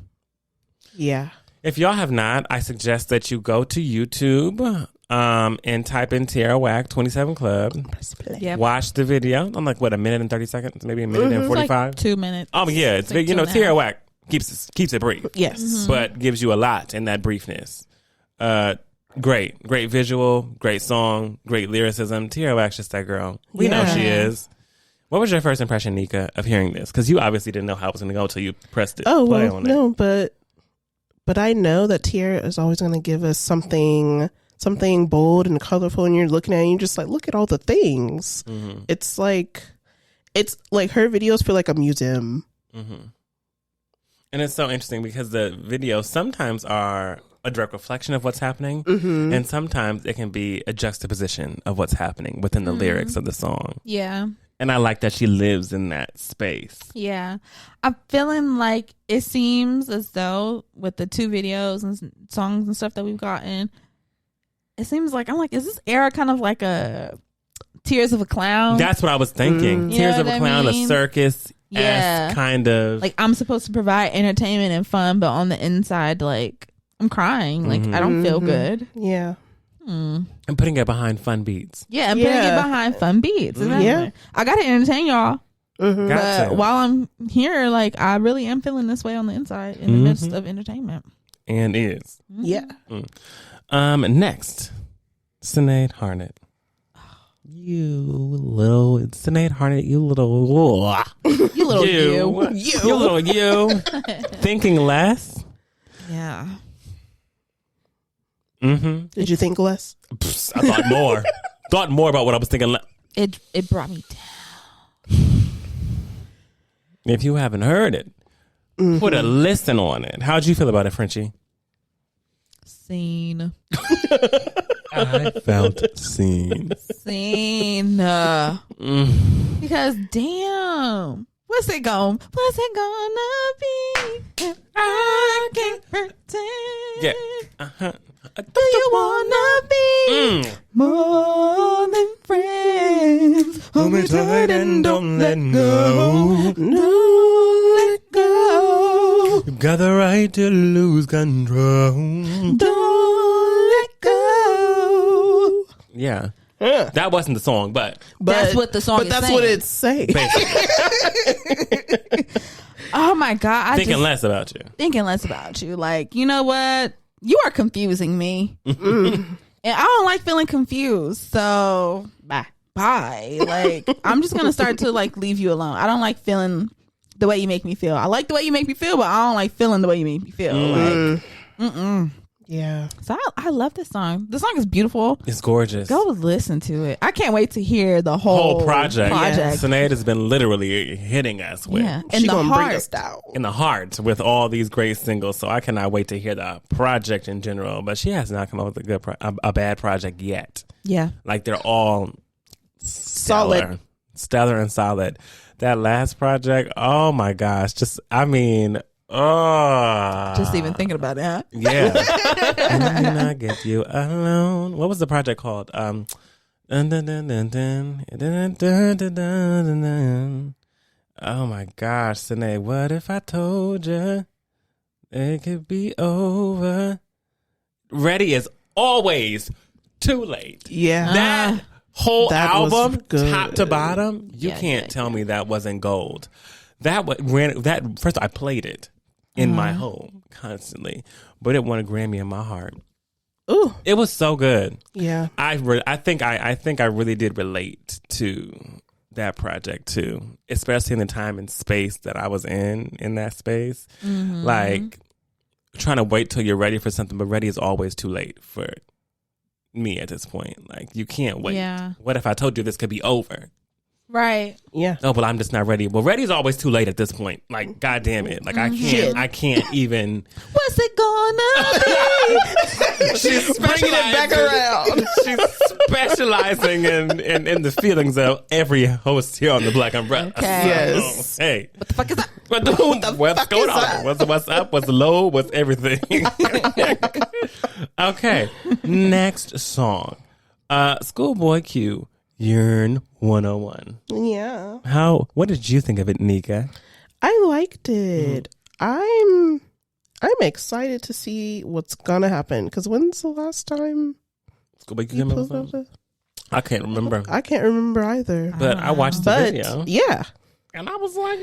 Yeah. If y'all have not, I suggest that you go to YouTube and type in Tierra Whack 27 Club. Press play. Yep. Watch the video. I'm like, what, a minute and 30 seconds? Maybe a minute and 45? Like 2 minutes. Oh, yeah. It's like big. You know, 2.5. Tierra Whack keeps it brief. Yes. But gives you a lot in that briefness. Great visual, great song, great lyricism. Tierra Whack's just that girl. We know she is. What was your first impression, Nika, of hearing this? Because you obviously didn't know how it was going to go until you pressed it. Oh, play well, on no, it. but I know that Tierra is always going to give us something bold and colorful, and you're looking at it and you're just like, look at all the things. Mm-hmm. It's like her videos feel like a museum. Mm-hmm. And it's so interesting because the videos sometimes are a direct reflection of what's happening, and sometimes it can be a juxtaposition of what's happening within the lyrics of the song. Yeah. And I like that she lives in that space. Yeah. I'm feeling like it seems as though with the 2 videos and songs and stuff that we've gotten, it seems like, I'm like, is this era kind of like a Tears of a Clown? That's what I was thinking. Tears of a Clown, a circus. Yeah, kind of like I'm supposed to provide entertainment and fun, but on the inside, like I'm crying, like I don't feel good. Yeah, and putting it behind fun beats. Yeah, and putting it behind fun beats. Exactly. Yeah, I gotta entertain y'all. But while I'm here, like I really am feeling this way on the inside in the midst of entertainment. And is yeah. Next, Sinead Harnett. You little Sinead Harnett, you little you. Thinking less. Yeah. Mm-hmm. Did you think less? I thought more. Thought more about what I was thinking. It brought me down. If you haven't heard it, put a listen on it. How'd you feel about it, Frenchie? Seen. I felt seen. Because damn, what's it gonna be? If I can't pretend. Yeah. Do you wanna be more than friends? Hold me tight and don't let go. Don't let go. You've got the right to lose control. Don't let go. Yeah. That wasn't the song, but that's what the song is that's saying. what it's saying. Oh my God. Thinking less about you. Like, you know what? You are confusing me. And I don't like feeling confused. So bye. Like, I'm just going to start to like leave you alone. I don't like feeling the way you make me feel. I like the way you make me feel, but I don't like feeling the way you make me feel. Like, yeah. So I love this song. The song is beautiful. It's gorgeous. Go listen to it. I can't wait to hear the whole project. Yes. Sinead has been literally hitting us with. Yeah. In the heart. In the heart with all these great singles. So I cannot wait to hear the project in general. But she has not come up with a bad project yet. Yeah. Like they're all stellar and solid. That last project, oh my gosh. Just even thinking about it, huh? Yeah. Can I get you alone? What was the project called? Oh my gosh, Sinead, what if I told you it could be over? Ready is always too late. Yeah. That whole album, good. top to bottom, you can't tell me that wasn't gold. First I played it in my home constantly, but it won a Grammy in my heart. Ooh, it was so good. Yeah, I think I really did relate to that project too, especially in the time and space that I was in that space. Like trying to wait till you're ready for something, but ready is always too late for me at this point. Like you can't wait. Yeah. What if I told you this could be over? Right. Yeah. No, but I'm just not ready. Well, ready is always too late at this point. Like, God damn it. Like, I can't even. What's it gonna be? She's bringing it back around. She's specializing in the feelings of every host here on the Black Umbrella. Okay. Yes. Hey. What the fuck is that? What's going on? What's up? What's low? What's everything? Okay. Next song. ScHoolboyQ. Yearn 101. Yeah. What did you think of it, Nika? I liked it. I'm excited to see what's gonna happen. Because when's the last time you put it? I can't remember. I can't remember either. But I watched the video. Yeah. And I was like,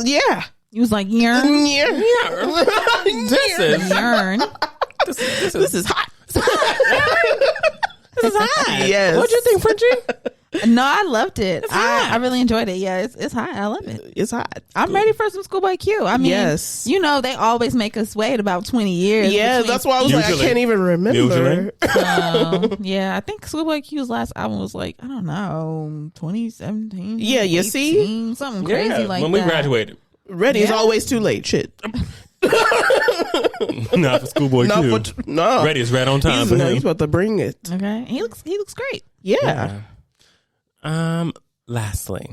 yeah. He was like, yearn. Yeah. This is Yearn. This is hot. This is hot. Yes. What'd you think, Frenchie? No, I loved it. I really enjoyed it. Yeah, it's hot. I love it. It's hot. I'm ready for some ScHoolboyQ. I mean, Yes. you know, they always make us wait about 20 years. Yeah, between- that's why I was like, I Usually. can't even remember. Usually. Yeah, I think ScHoolboyQ's last album was like, I don't know, 2017. Yeah, you 18, something crazy Yeah, like when that. we graduated. Ready is Yeah. always too late. Shit. Not for ScHoolboyQ. Not for no. Ready is right on time for him. He's about to bring it. Okay, he looks great. Yeah. Lastly,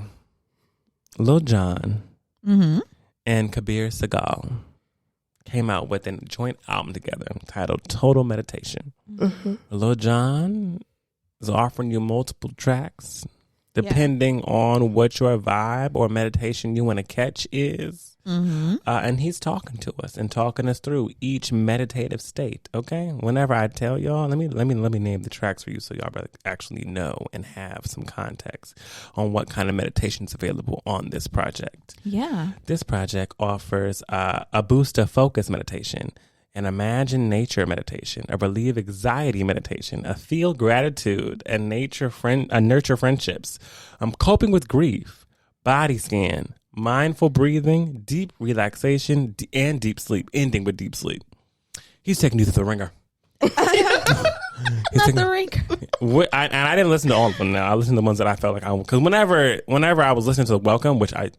Lil Jon and Kabir Sehgal came out with a joint album together titled Total Meditation. Lil Jon is offering you multiple tracks depending on what your vibe or meditation you want to catch is. And he's talking to us and talking us through each meditative state. Okay, whenever I tell y'all, let me name the tracks for you so y'all actually know and have some context on what kind of meditation is available on this project. Yeah. This project offers a boost of focus meditation, an imagine nature meditation, a relieve anxiety meditation, a feel gratitude, and nurture friendships, coping with grief, body scan, mindful breathing, deep relaxation, and deep sleep, ending with deep sleep. He's taking you through the ringer. Not the rink. And I didn't listen to all of them now. I listened to the ones that I felt like because whenever I was listening to Welcome, which I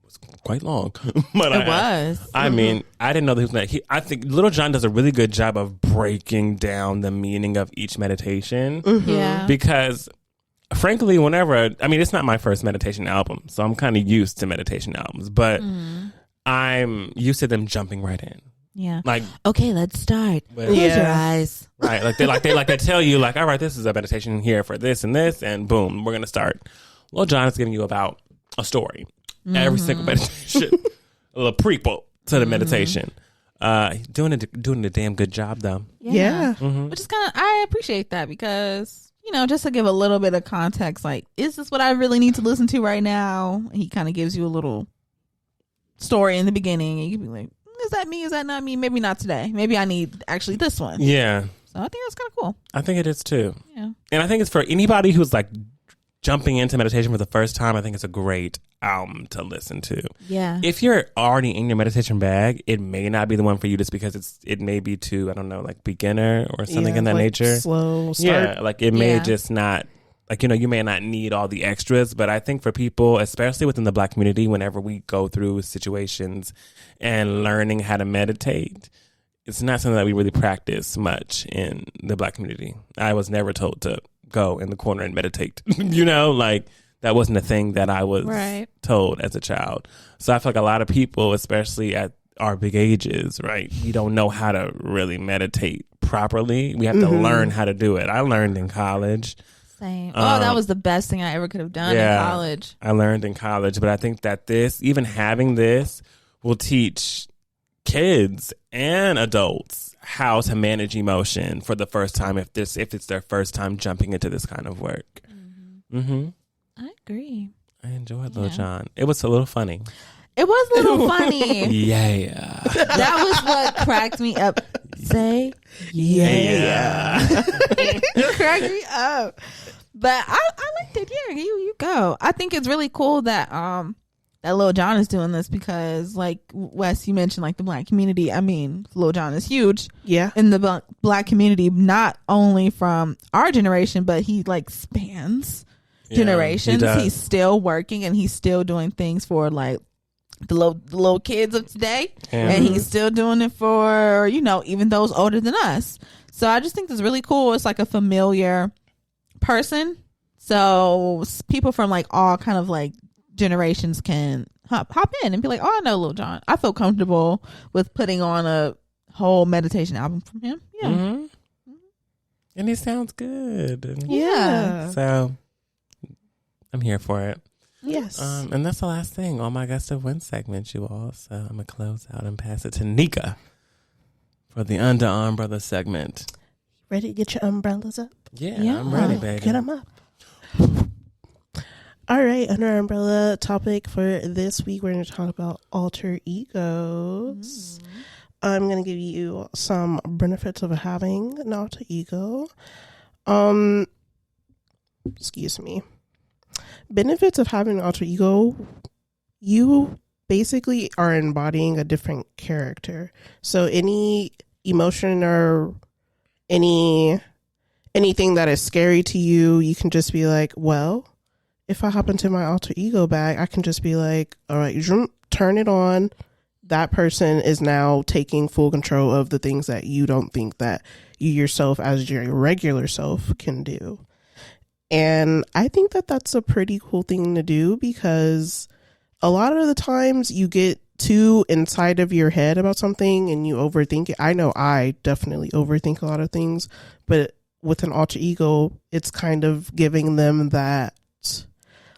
was quite long, but It was. I mean, I didn't know that he was not. I think Lil Jon does a really good job of breaking down the meaning of each meditation Yeah. because, frankly, it's not my first meditation album, so I'm kind of used to meditation albums, but I'm used to them jumping right in. Yeah. Like, Okay, let's start. But- Close your Yeah. eyes. right, they tell you like, all right, this is a meditation here for this, and boom, we're gonna start. Lil Jon is giving you about a story. Every single meditation, a little prequel to the meditation. Doing a damn good job though. Yeah. Which is I appreciate that because, you know, just to give a little bit of context, like, is this what I really need to listen to right now? He kind of gives you a little story in the beginning and you can be like, is that me? Is that not me? Maybe not today. Maybe I need actually this one. Yeah, So I think that's kind of cool. I think it is too. Yeah. And I think it's for anybody who's like jumping into meditation for the first time. I think it's a great album to listen to. Yeah. If you're already in your meditation bag, it may not be the one for you just because it may be too, I don't know, like beginner or something Yeah, in that like nature. Slow start. Yeah, like it may Yeah. just not, like, you know, you may not need all the extras, but I think for people, especially within the Black community, whenever we go through situations and learning how to meditate, it's not something that we really practice much in the Black community. I was never told to go in the corner and meditate. You know, like that wasn't a thing that I was Right. told as a child. So I feel like a lot of people, especially at our big ages, right, we don't know how to really meditate properly. We have to learn how to do it. I learned in college. Same. That was the best thing I ever could have done in college. I learned in college, but I think that even having this will teach kids and adults how to manage emotion for the first time if it's their first time jumping into this kind of work. I agree. I enjoyed Lil Jon. It was a little funny. It was a little funny. Yeah. That was what cracked me up. Say Yeah. it cracked me up. But I liked it. Yeah, you go. I think it's really cool that that Lil Jon is doing this because, like Wes, you mentioned like the Black community. I mean, Lil Jon is huge. Yeah. In the Black community, not only from our generation, but he like spans generations. he does. He's still working and he's still doing things for like the little kids of today, and he's still doing it for, you know, even those older than us. So I just think it's really cool. It's like a familiar person, so people from like all kind of like generations can hop in and be like, oh, I know Lil Jon. I feel comfortable with putting on a whole meditation album from him. Yeah. And it sounds good. Yeah. So I'm here for it. Yes. And that's the last thing on my Gust of Wind segment, you all. So I'm going to close out and pass it to Nika for the Under Umbrella segment. Ready to get your umbrellas up? Yeah, I'm ready, baby. Get them up. All right, under our umbrella topic for this week, we're going to talk about alter egos. I'm going to give you some benefits of having an alter ego. Excuse me. Benefits of having an alter ego, you basically are embodying a different character. So any emotion or anything that is scary to you, you can just be like, well, if I hop into my alter ego bag, I can just be like, all right, turn it on. That person is now taking full control of the things that you don't think that you yourself as your regular self can do. And I think that that's a pretty cool thing to do, because a lot of the times you get too inside of your head about something and you overthink it. I know I definitely overthink a lot of things, but with an alter ego, it's kind of giving them that,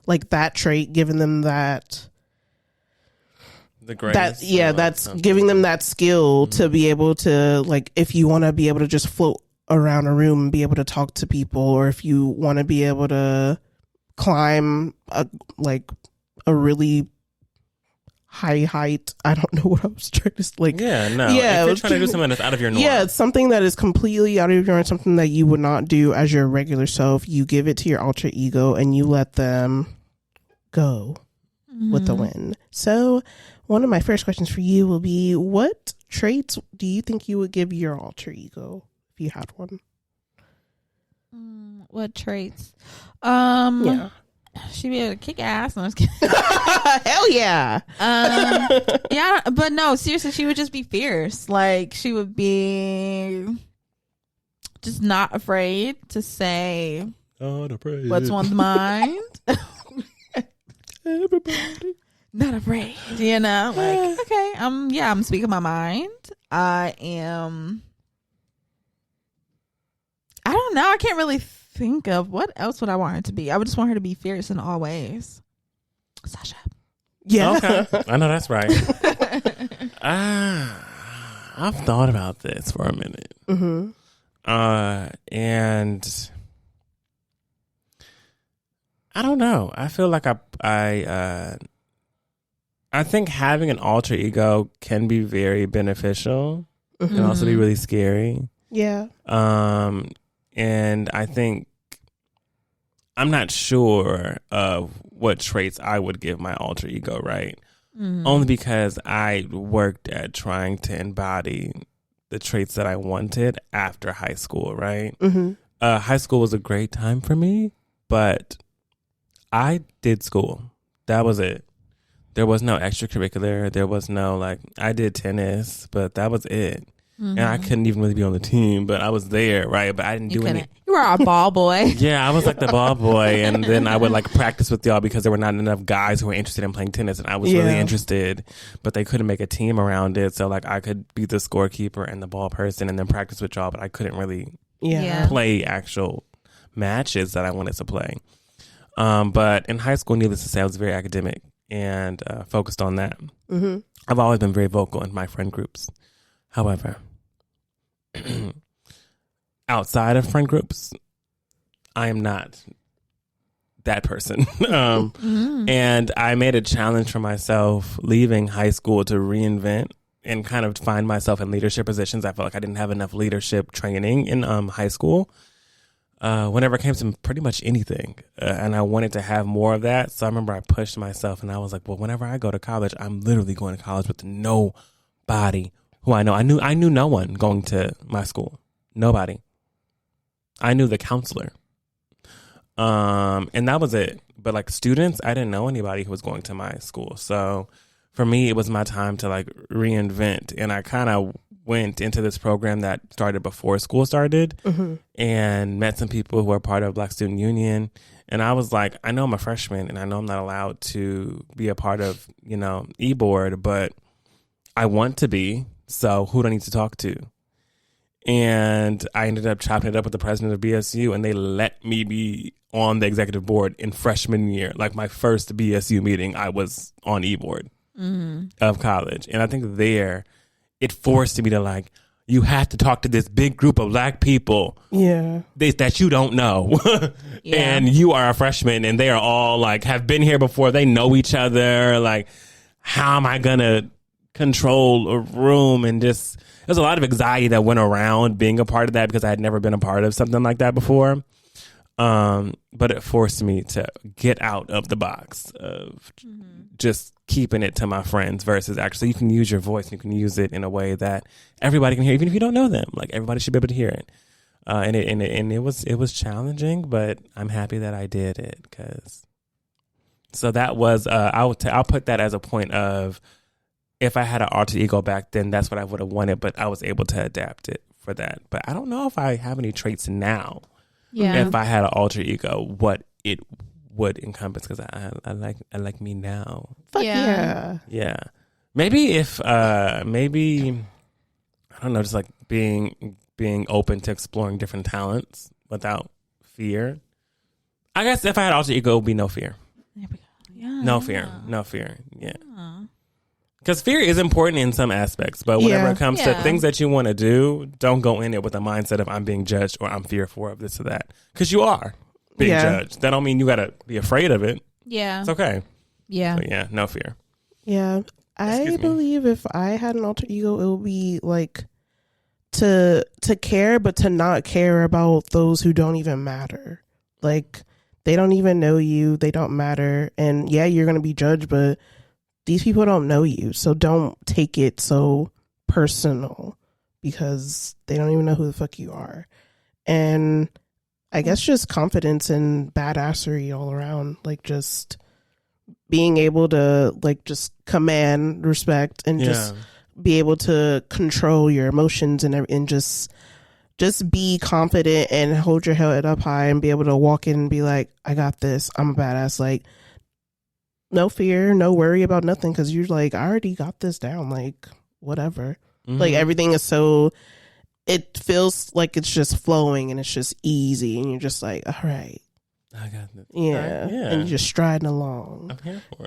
like that trait, giving them that, that's giving them that skill to be able to, like, if you want to be able to just float around a room and be able to talk to people, or if you want to be able to climb a really high height. I don't know what I was trying to like. Yeah, no. Yeah, if you're trying to do something that's out of your norm. Yeah, it's something that is completely out of your norm, something that you would not do as your regular self. You give it to your alter ego and you let them go with the wind. So one of my first questions for you will be, what traits do you think you would give your alter ego if you had one? What traits? Yeah. She'd be able to kick ass. No, I'm just kidding. Hell yeah. Yeah, but no, seriously, she would just be fierce. Like, she would be just not afraid to say what's on the mind. Everybody. Not afraid, you know? Like, okay, I'm speaking my mind. I don't know. I can't really think of what else would I want her to be. I would just want her to be fierce in all ways. Sasha. Yeah. Okay. I know that's right. I've thought about this for a minute. Mm-hmm. And I don't know. I feel like I think having an alter ego can be very beneficial and also be really scary. Yeah. And I think I'm not sure of what traits I would give my alter ego, right? Only because I worked at trying to embody the traits that I wanted after high school, right? High school was a great time for me, but I did school. That was it. There was no extracurricular. There was no, like, I did tennis, but that was it. And I couldn't even really be on the team, but I was there, right? But I didn't do anything. You were a ball boy. Yeah, I was like the ball boy. And then I would like practice with y'all because there were not enough guys who were interested in playing tennis. And I was really interested, but they couldn't make a team around it. So like I could be the scorekeeper and the ball person and then practice with y'all, but I couldn't really play actual matches that I wanted to play. But in high school, needless to say, I was very academic and focused on that. I've always been very vocal in my friend groups. However, outside of friend groups, I am not that person. And I made a challenge for myself leaving high school to reinvent and kind of find myself in leadership positions. I felt like I didn't have enough leadership training in high school whenever it came to pretty much anything. And I wanted to have more of that. So I remember I pushed myself and I was like, well, whenever I go to college, I'm literally going to college with nobody who I know. I knew no one going to my school. Nobody. I knew the counselor. And that was it. But like students, I didn't know anybody who was going to my school. So for me, it was my time to like reinvent. And I kind of went into this program that started before school started and met some people who are part of Black Student Union. And I was like, I know I'm a freshman and I know I'm not allowed to be a part of, e-board, but I want to be. So who do I need to talk to? And I ended up chopping it up with the president of BSU, and they let me be on the executive board in freshman year. Like my first BSU meeting, I was on e-board of college. And I think there, it forced me to like, you have to talk to this big group of Black people that you don't know. And you are a freshman, and they are all like, have been here before. They know each other. Like, how am I going to control a room, and just there's a lot of anxiety that went around being a part of that because I had never been a part of something like that before. But it forced me to get out of the box of just keeping it to my friends versus actually you can use your voice and you can use it in a way that everybody can hear, even if you don't know them. Like everybody should be able to hear it. And it was challenging, but I'm happy that I did it so that was I'll put that as a point of if I had an alter ego back then, that's what I would have wanted, but I was able to adapt it for that. But I don't know if I have any traits now. Yeah. If I had an alter ego, what it would encompass, because I like me now. Fuck yeah. Yeah. Maybe I don't know, just like being open to exploring different talents without fear. I guess if I had alter ego, it would be no fear. There we go. Yeah. No fear. Yeah. Because fear is important in some aspects, but whenever it comes to things that you want to do, don't go in it with a mindset of I'm being judged or I'm fearful of this or that. Because you are being judged. That don't mean you got to be afraid of it. Yeah. It's okay. Yeah. So yeah, no fear. Yeah. I believe if I had an alter ego, it would be like to care, but to not care about those who don't even matter. Like they don't even know you. They don't matter. And yeah, you're going to be judged, but these people don't know you, so don't take it so personal because they don't even know who the fuck you are. And I guess just confidence and badassery all around, like just being able to like just command respect and just be able to control your emotions and just be confident and hold your head up high and be able to walk in and be like, I got this. I'm a badass. Like, no fear, no worry about nothing because you're like, I already got this down. Like, whatever. Like, everything is so, it feels like it's just flowing and it's just easy. And you're just like, all right. I got this. Yeah. And you're just striding along. I'm here for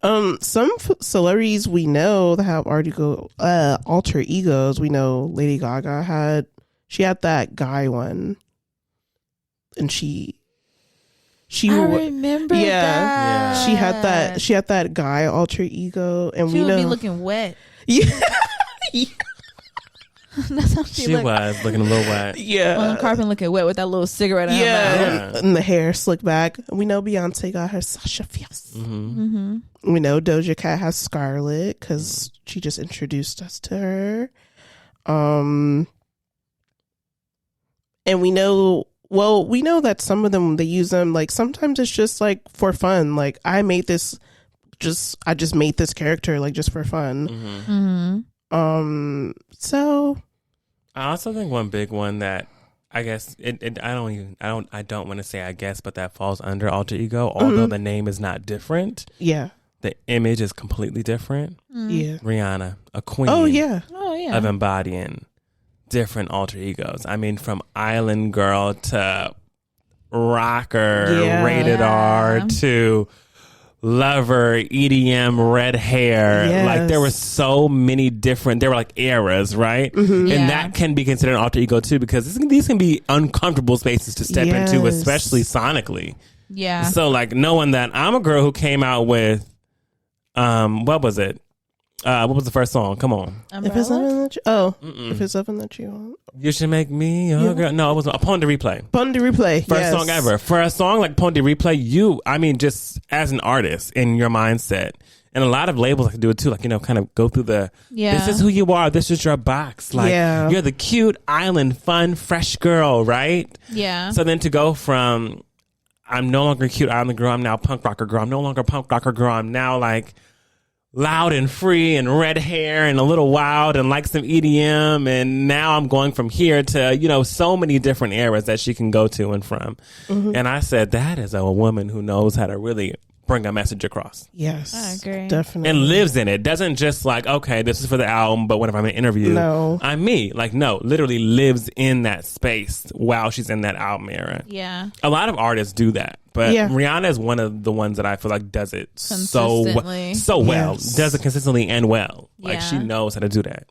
it. Some celebrities we know that have alter egos. We know Lady Gaga had that guy one. And she I remember that. She had that guy alter ego, and she we would know be looking wet. Yeah. That's how she was looking a little wet. Yeah. On the carpet looking wet with that little cigarette in her mouth. And the hair slicked back. We know Beyonce got her Sasha Fierce. We know Doja Cat has Scarlett because she just introduced us to her. And we know that some of them, they use them like sometimes it's just like for fun. Like I just made this character like just for fun. So I also think one big one that I guess I don't want to say I guess, but that falls under alter ego, although the name is not different. Yeah. The image is completely different. Yeah. Rihanna, a queen of embodying different alter egos. I mean, from Island Girl to rocker, rated R to lover, EDM, red hair. Yes. Like there were so many different, there were like eras, right? And that can be considered an alter ego too, because these can be uncomfortable spaces to step into, especially sonically. Yeah. So like knowing that I'm a girl who came out with, what was it? What was the first song? Come on. If it's something that if it's something that you want, you should make me your girl. No, it was Upon the Replay. Upon the Replay. First song ever. For a song like Upon the Replay, just as an artist in your mindset, and a lot of labels can do it too, like, kind of go through this is who you are, this is your box. Like, you're the cute, island, fun, fresh girl, right? Yeah. So then to go from, I'm no longer cute island girl, I'm now punk rocker girl, I'm no longer punk rocker girl, I'm now like loud and free and red hair and a little wild and like some EDM, and now I'm going from here to so many different eras that she can go to and from. And I said that is a woman who knows how to really bring a message across. Yes, I agree. Definitely. And lives in it. Doesn't just like, okay, this is for the album, but whenever I'm in an interview, I'm me. Like, no, literally lives in that space while she's in that album era. Yeah. A lot of artists do that. But Rihanna is one of the ones that I feel like does it so well. Yes. Does it consistently and well. Like she knows how to do that.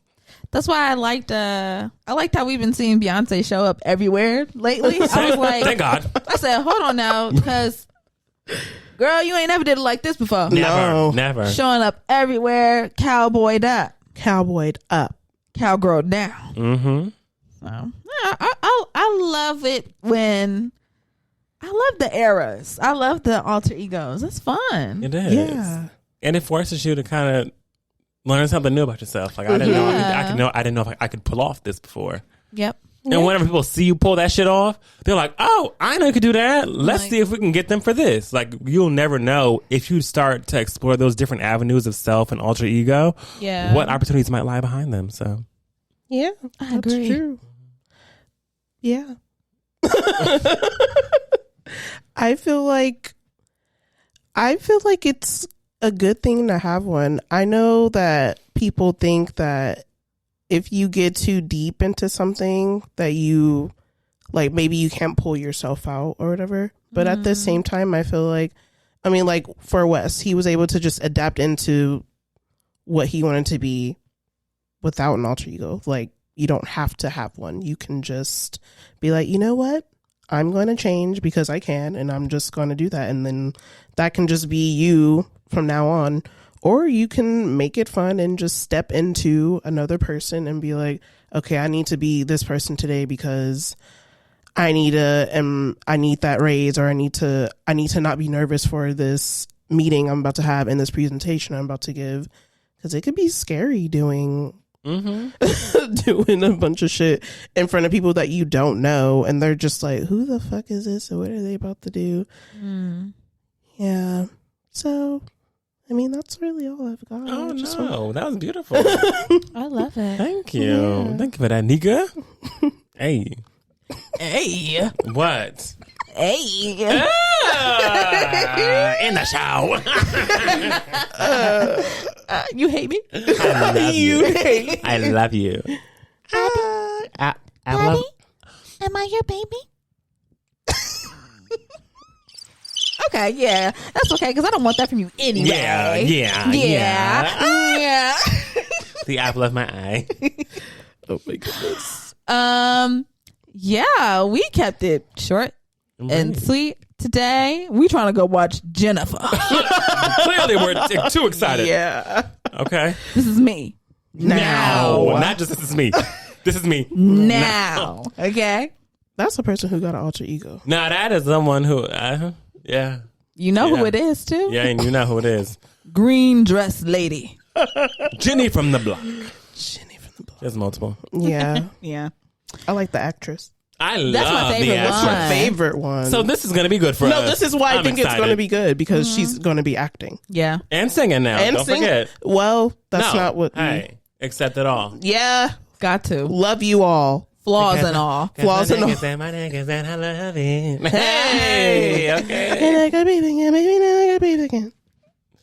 That's why I liked how we've been seeing Beyonce show up everywhere lately. I was like, thank God. I said, hold on now, because Girl, you ain't never did it like this before. No. Never. Showing up everywhere, cowboyed up, Cowboyed up. cowgirl down. Mm-hmm. So, yeah, I love it when I love the eras. I love the alter egos. It's fun. It is. Yeah. And it forces you to kind of learn something new about yourself. Like I didn't know if I could pull off this before. Yep. And whenever people see you pull that shit off, they're like, "Oh, I know you could do that. Let's see if we can get them for this." Like you'll never know if you start to explore those different avenues of self and alter ego. Yeah. What opportunities might lie behind them? So Yeah, I that's agree. true. Yeah. I feel like it's a good thing to have one. I know that people think that if you get too deep into something that you like, maybe you can't pull yourself out or whatever. But at the same time, I feel like, I mean, like for Wes, he was able to just adapt into what he wanted to be without an alter ego. Like, you don't have to have one. You can just be like, you know what? I'm going to change because I can, and I'm just going to do that. And then that can just be you from now on. Or you can make it fun and just step into another person and be like, okay, I need to be this person today because I need that raise, or I need to not be nervous for this meeting I'm about to have and this presentation I'm about to give. Because it could be scary doing doing a bunch of shit in front of people that you don't know, and they're just like, who the fuck is this, or what are they about to do? Yeah. So I mean, that's really all I've got. oh no, that was beautiful. I love it. Thank you. Thank you for that, nigga. Hey. Hey. What? Hey. In the shower. You hate me? I love you. I love you. I love. Am I your baby? Okay, yeah. That's okay, because I don't want that from you anyway. Yeah. The apple of my eye. Oh my goodness. Yeah, we kept it short and sweet today. We trying to go watch Jennifer. Clearly, we're too excited. Yeah. Okay. This is me. Now. Not just this is me. This is me. Now. Okay? That's a person who got an alter ego. Now, that is someone who, yeah. You know who it is, too? Yeah, and you know who it is. Green dress lady. Jenny from the block. Jenny from the block. There's multiple. Yeah. Yeah. I like the actress. I love That's my favorite the actress. one. My favorite one. So this is going to be good for us. no, this is why I I'm think excited. it's going to be good, because she's going to be acting. Yeah. And singing now. And Don't sing- forget. Well, that's No. not what. Hey, accept it all. Yeah. Got to. Love you all. Flaws and all. Flaws and all. My niggas and I love it. Hey, okay. And I got baby again, baby, now I got baby again.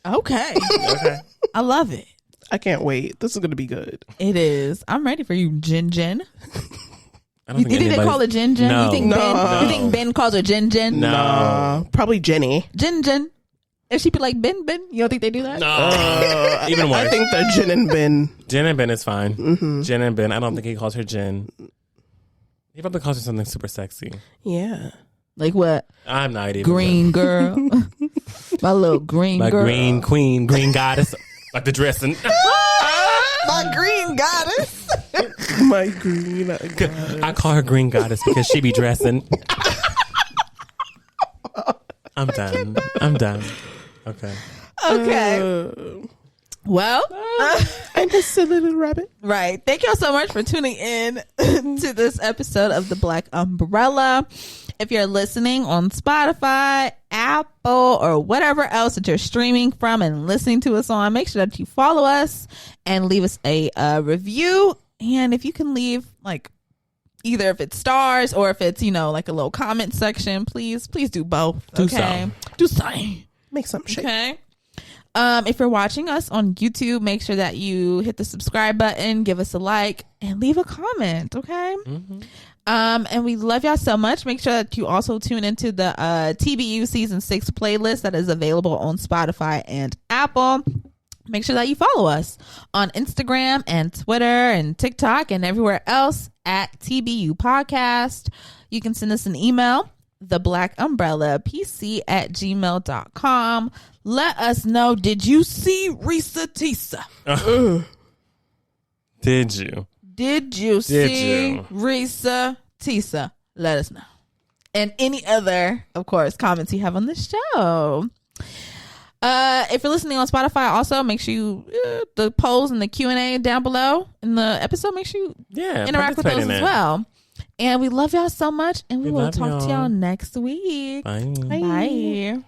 Okay. Okay. I love it. I can't wait. This is going to be good. It is. I'm ready for you, Jen. I don't You think they anybody's- call her Jen? No. You think No. Ben? You think Ben calls her Jen? No. Probably Jenny. Jen. If she be like Ben, you don't think they do that? No. Even worse. I think that Jen and Ben. Jen and Ben is fine. Jen and Ben. I don't think he calls her Jen. He probably calls her something super sexy. Yeah. Like what? I'm not even. Green girl. My little green My girl. green queen, green goddess. Like the dressing. My green goddess. My green. I call her green goddess because she be dressing. I'm done. Okay. Okay. Well, I'm a silly little rabbit. right. Thank y'all so much for tuning in to this episode of The Black Umbrella. If you're listening on Spotify, Apple, or whatever else that you're streaming from and listening to us on, make sure that you follow us and leave us a review. And if you can leave, like, either if it's stars or if it's, like a little comment section, please do both. Do so. Do something. Make something shake. Okay. If you're watching us on YouTube, make sure that you hit the subscribe button, give us a like, and leave a comment. Okay. And we love y'all so much. Make sure that you also tune into the TBU season 6 playlist that is available on Spotify and Apple. Make sure that you follow us on Instagram and Twitter and TikTok and everywhere else at TBU Podcast. You can send us an email the Black Umbrella PC@gmail.com. Let us know, did you see ReesaTeesa? Did you? Did you see ReesaTeesa? Let us know. And any other, of course, comments you have on the show. If you're listening on Spotify, also make sure you the polls and the Q&A down below in the episode, make sure you interact with those as well. And we love y'all so much, and we will talk to y'all next week. Bye. Bye.